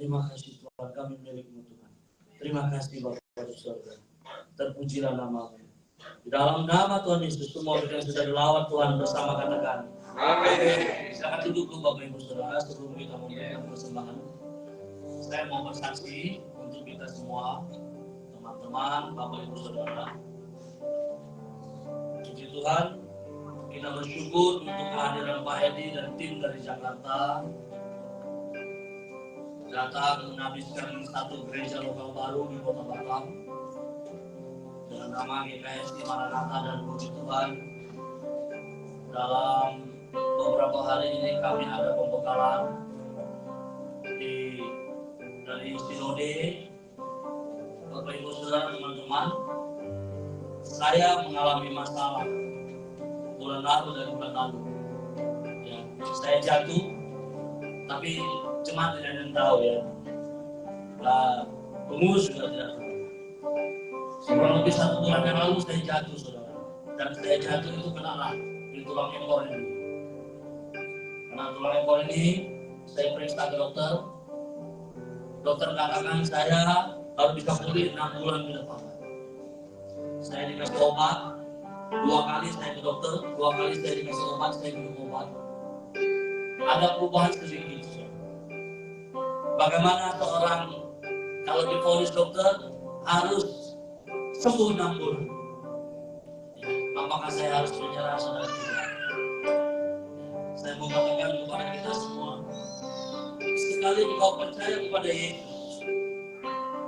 Terima kasih Tuhan, kami milik-Mu Tuhan. Terima kasih Bapak di surga. Terpujilah nama-Mu. Di dalam nama Tuhan Yesus, semua yang sudah dilawat Tuhan bersama katakan. Amin. Silakan duduk dulu Bapak Ibu Saudara sebelum kita memberikan persembahan. Saya mau bersaksi untuk kita semua, teman-teman, Bapak Ibu Saudara. Puji Tuhan, kita bersyukur untuk kehadiran Pak Edi dan tim dari Jakarta datang menghabiskan satu gereja lokal baru di Kota Batam dengan nama GKSI Maranatha, dan puji Tuhan dalam beberapa hari ini kami ada pembekalan dari Sinode. Bapak Ibu Saudara, teman-teman, saya mengalami masalah bulan lalu ya, saya jatuh, tapi cuma tidak ada yang tahu ya. Pengurus juga tidak tahu. Kurang lebih 1 bulan yang lalu saya jatuh, saudara. Dan saya jatuh itu kena di tulang ekor ini. Karena tulang ekor ini saya periksa ke dokter. Dokter katakan saya harus bisa pulih 6 bulan ke depan. Saya dikasih obat 2 kali, saya ke dokter 2 kali, saya dikasih obat, saya minum obat. Ada perubahan sedikit. Bagaimana seorang kalau divonis dokter harus sembuh 6 bulan. Apakah saya harus menyerah, saudara? Saya mau katakan kepada kita semua, sekali engkau percaya kepada Yesus,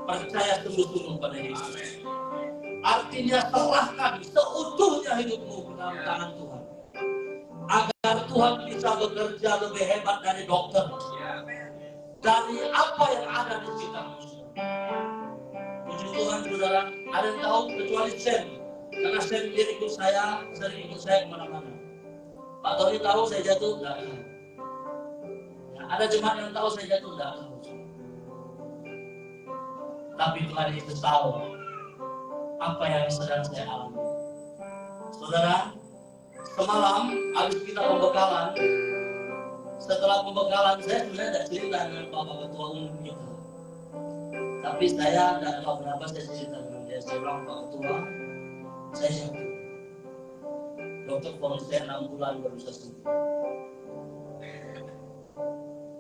percaya sungguh-sungguh pada Yesus, artinya serahkan seutuhnya hidupmu ke dalam tangan Tuhan, agar Tuhan bisa bekerja lebih hebat dari dokter, dari apa yang ada di sekitarmu. Puji Tuhan, saudara, ada yang tahu kecuali Sam, karena Sam dia ikut saya, sering ikut saya kemana-mana. Pak Tony tahu saya jatuh? Enggak. Nah, ada jemaat yang tahu saya jatuh? Enggak. Tapi Tuhan Yesus tahu apa yang sedang saya alami. Saudara, semalam habis kita pembekalan, setelah pembekalan saya sebenarnya tidak cerita dengan Bapak Ketua Umum kita. Tapi saya tidak tahu kenapa saya cerita dengan dia. Saya bilang, Pak Ketua, saya jatuh. Dokter ponis saya 6 bulan baru bisa sembuh.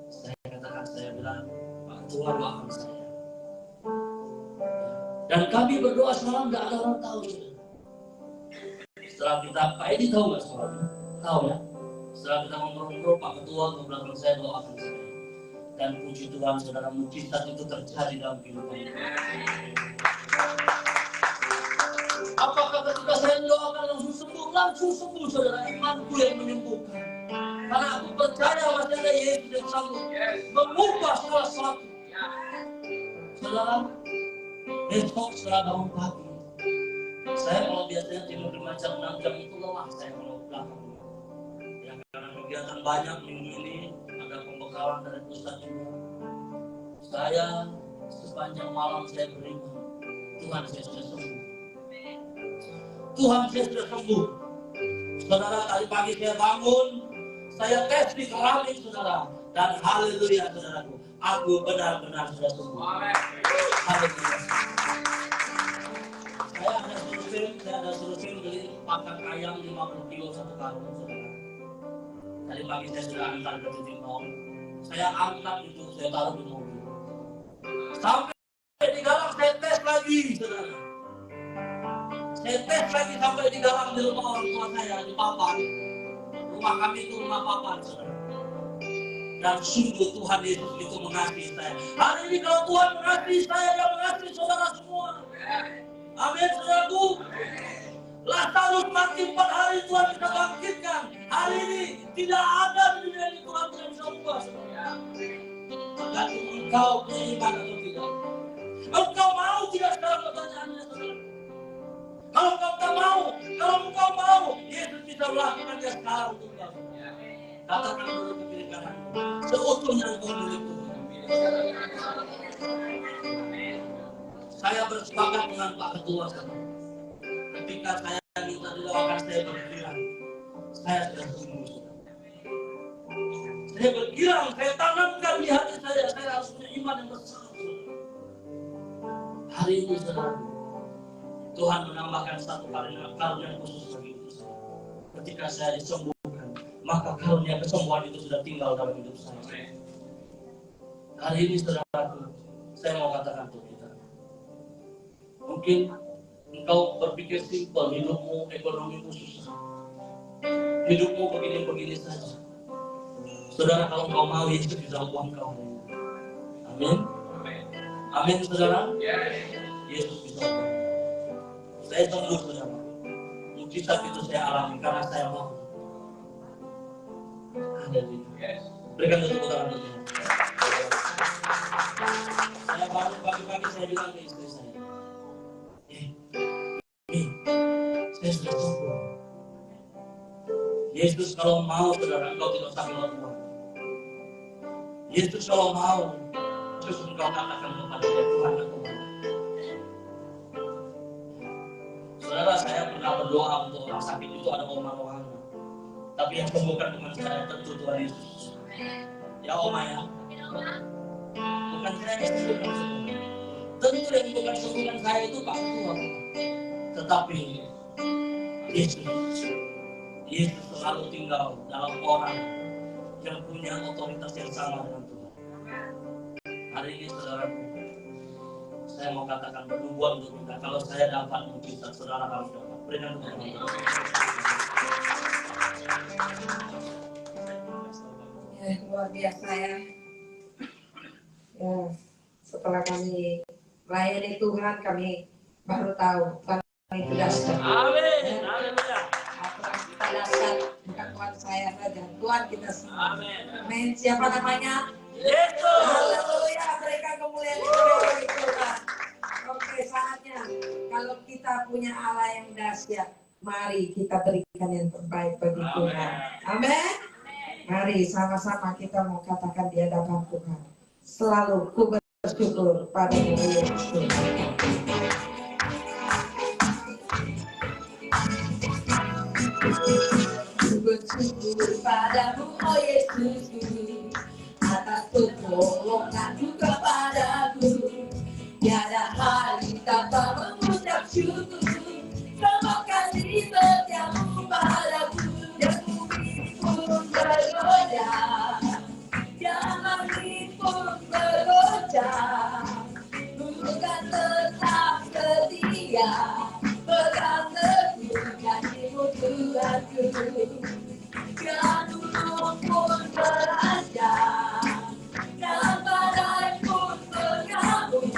Saya katakan, saya bilang, Pak Ketua doakan saya. Dan kami berdoa semalam, tidak ada orang tahu. Setelah kita, Pak Edi tahu nggak semalam? Tahu ya? Setelah kita ngobrol-ngobrol, Pak Ketua ke belakang saya doakan saya. Dan puji Tuhan, saudara, mujizat itu terjadi dalam kehidupan kita. Apakah ketika saya mendoakan langsung sembuh, saudara? Imanku yang menyembuhkan. Karena aku percaya masih ada Yesus yang sanggup mengubah salah satu. Saudara, besok setelah bangun pagi, saya kalau biasanya tidur 5 jam, 6 jam itu lelah saya kalau belakang. Ya, karena kegiatan banyak minggu ini, ada pembekalan dari pusat juga. Saya sepanjang malam saya beriman, Tuhan saya sudah sembuh. Tuhan saya sudah sembuh. Saudara, tadi pagi saya bangun, saya tes di keramik, saudara, dan haleluya, saudaraku, aku benar-benar sudah sembuh. Haleluya. Saya ada survei beli pakan ayam 50 kilo 1 karung, saudara. Tadi pagi saya sudah antar ke titik nol. Saya angkat itu, saya taruh di mobil. Sampai di Galang saya tes lagi, saudara. Saya tes lagi sampai di Galang di rumah orang tua saya, di Papan. Rumah kami itu rumah Papan, saudara. Dan sungguh Tuhan Yesus itu mengasihi saya. Hari ini kalau Tuhan mengasihi saya, Dia mengasihi saudara semua. Amin, saudaraku. Lazarus mati 4 hari, Tuhan bisa bangkitkan. Hari ini tidak ada di dunia ini Tuhan tidak bisa ubah, saudara. Tergantung engkau beriman atau tidak. Engkau mau tidak sekarang pertanyaannya, saudara? Kalau engkau mau, Yesus bisa melakukannya sekarang untuk engkau. Katakan dulu ke kiri kanan, seutuhnya engkau milik Tuhan. Saya bersepakat dengan Pak Ketua, saudara. Ketika saya minta didoakan, saya berkirang, saya sudah sembuh. Saya berkirang, saya tanamkan di hati saya harus punya iman yang besar. Hari ini, saudara, Tuhan menambahkan satu karunia khusus bagi saya. Ketika saya disembuhkan, maka karunia kesembuhan itu sudah tinggal dalam hidup saya. Hari ini, saudaraku, saya mau katakan untuk kita. Mungkin engkau berpikir simpel, hidupmu ekonomimu susah, hidupmu begini-begini saja. Saudara, kalau engkau mau, Yesus bisa ubah engkau. Amin. Amin, saudara. Yesus bisa ubah. Saya sembuh, saudara. Mujizat itu saya alami karena saya mau. Haleluya. Berikan tepuk tangan untuk Tuhan. Saya bangun pagi-pagi, saya bilang ke istri saya, saya sudah sembuh. Yesus kalau mau, saudara, engkau tidak usah keluar rumah. Yesus kalau mau, terus engkau katakan kepada Dia, Tuhan, aku mau. Saudara, saya pernah berdoa untuk orang sakit itu ada Oma Rohana. Tapi yang sembuhkan bukan saya, tentu Tuhan Yesus. Ya Oma ya. Bukan saya yang sembuhkan. Tentu yang bukan sembuhkan saya itu Pak Ketua. Tetapi Yesus selalu tinggal dalam orang yang punya otoritas yang sama dengan Tuhan. Hari ini, saudaraku, Saya mau katakan bernubuat untuk kita. Kalau saya dapat mujizat, saudara harus dapat. Berikan tepuk Ya, luar biasa ya. Ya, setelah kami melayani Tuhan, kami baru tahu Tuhan itu dahsyat. Amin. Haleluya. Tuhan kita dahsyat, bukan Tuhan saya saja, Tuhan kita semua. Amin. Amin. Siapa namanya? Yesus. Haleluya, berikan kemuliaan bagi Tuhan. Oke, saatnya kalau kita punya Allah yang dahsyat, mari kita berikan yang terbaik bagi Tuhan. Amin. Mari sama-sama kita mau katakan di hadapan Tuhan. Selalu ku bersyukur pada Yesus. Ku bersyukur padamu, oh Yesus, atas pertolonganmu kepadaku. Tiada hari tanpa mengucap syukur. Terima kasih setiamu padaku. Dan bumi pun bergoyang, dan langit pun bergoncang. Bukan tetap setia, pegang teguh janjimu Tuhanku. Dan gunung pun beranjak, dan badai pun bergabung,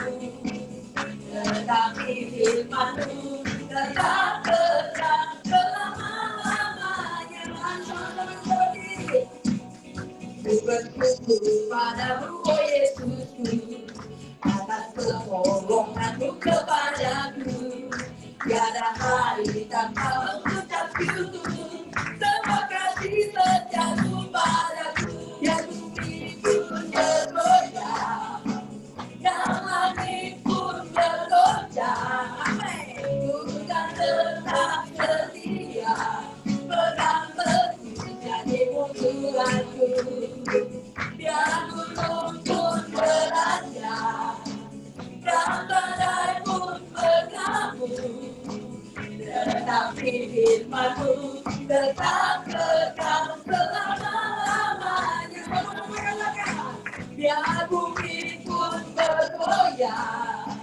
tetapi firman-Mu tetap kekal selama-lamanya. Ku bersyukur padamu, oh Yesusku, atas pertolongan-Mu kepadaku. Tiada hari tanpa mengucap syukur. Terima kasih setiamu padaku. Yang bumi pun bergoyang, yang langit pun bergoncang. Amin. Bukan tetap setia, pegang teguh janjimu Tuhanku. Biar gunung pun beranjak, dan badai pun bergabung, tetapi firman-Mu tetap kekal selama-lamanya. Biar bumi pun bergoyang,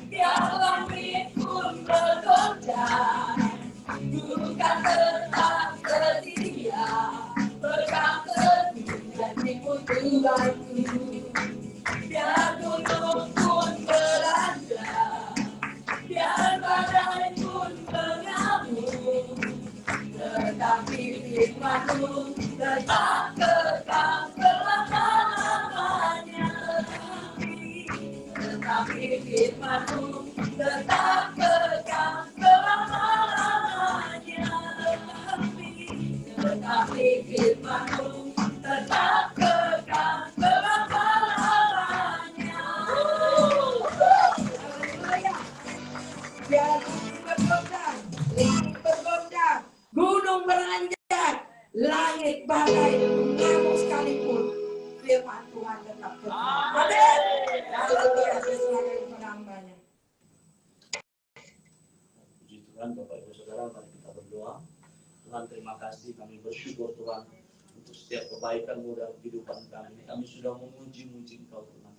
biar langit pun bergoncang, bukan tetap setia, pegang teguh janjimu Tuhanku. Biar gunung pun beranjak, biar badai pun bergabung, tetapi firman-Mu tetap kekal selama-lamanya. Tetapi firman-Mu tetap kekal selama-lamanya. Tetapi firman-Mu tetap kekal selama-lamanya. Biar bumi bergoncang, langit bergoncang, gunung beranjak, langit badai mengamuk sekalipun, firman Tuhan tetap kekal. Amin. Haleluya, sesuai kepada hambanya. Puji Tuhan, Bapak Ibu Saudara, mari kita berdoa. Tuhan, terima kasih, kami bersyukur Tuhan untuk setiap kebaikan-Mu dalam kehidupan kami. Kami sudah memuji-muji Engkau Tuhan.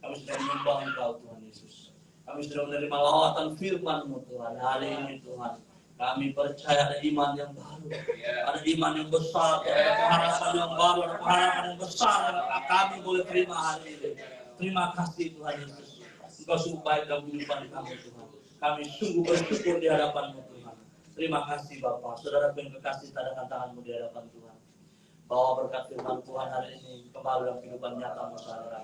Kami sudah menyembah Engkau Tuhan Yesus. Kami sudah menerima lawatan firman-Mu Tuhan. Hari ini Tuhan, kami percaya ada iman yang baru, ada iman yang besar, ada pengharapan yang baru, ada pengharapan yang besar yang kami boleh terima hari ini. Terima kasih Tuhan Yesus. Engkau sungguh baik dalam kehidupan kami Tuhan. Kami sungguh bersyukur di hadapan-Mu Tuhan. Terima kasih Bapak. Saudara yang kekasih, tadakan tangan-Mu di hadapan Tuhan. Bawa berkat firman Tuhan hari ini kembali dalam kehidupan nyata saudara.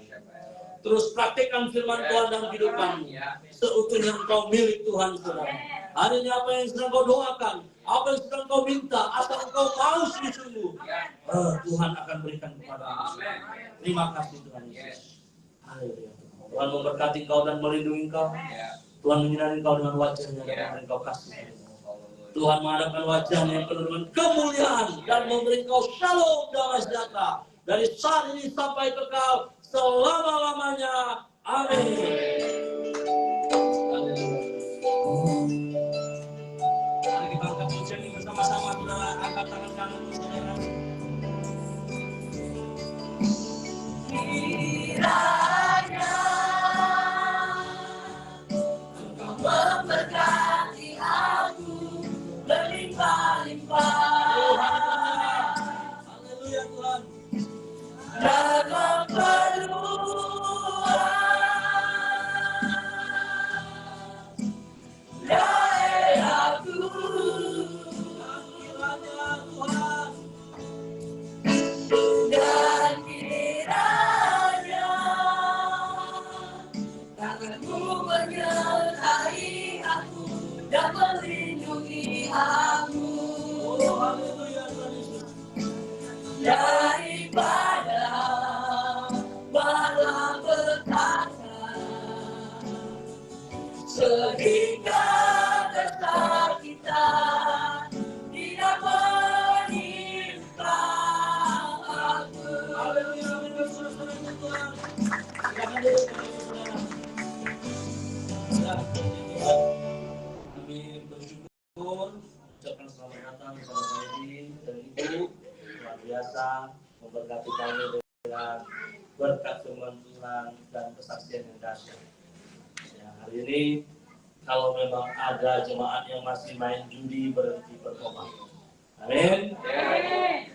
Terus praktikkan firman Tuhan dalam kehidupanmu. Seutuhnya engkau milik Tuhan saudara. Hari ini apa yang sedang kau doakan, apa yang sedang kau minta, asal engkau mau sungguh-sungguh, Tuhan akan berikan kepadamu. Terima kasih Tuhan Yesus. Haleluya. Tuhan memberkati engkau dan melindungi engkau. Tuhan menyinari engkau dengan wajah-Nya dan memberi engkau kasih. Tuhan menghadapkan wajah-Nya yang penuh dengan kemuliaan dan memberi engkau shalom damai sejahtera dari saat ini sampai kekal selama-lamanya. Amin. Mari kita angkat pujian ini bersama-sama, saudara. Angkat tangan kanan, saudara. Kiranya dan melindungi aku daripada malapetaka, sehingga kesakitan tidak menimpa aku. Kami bersyukur ucapkan selamat datang kepada Pak Edi dan Ibu, luar biasa memberkati kami dengan berkat firman Tuhan dan kesaksian yang dahsyat. Ya, hari ini kalau memang ada jemaat yang masih main judi, berhenti bertobat. Amin.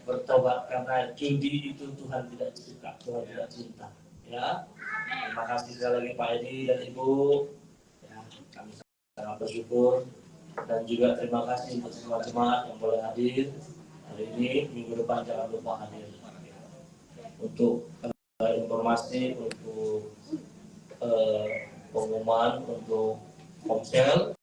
Bertobat, karena judi itu Tuhan tidak suka, Tuhan tidak cinta. Ya. Terima kasih sekali lagi Pak Edi dan Ibu. Ya, kami sangat bersyukur dan juga terima kasih untuk semua jemaat yang boleh hadir hari ini. Minggu depan jangan lupa hadir untuk informasi, untuk pengumuman, untuk komsel.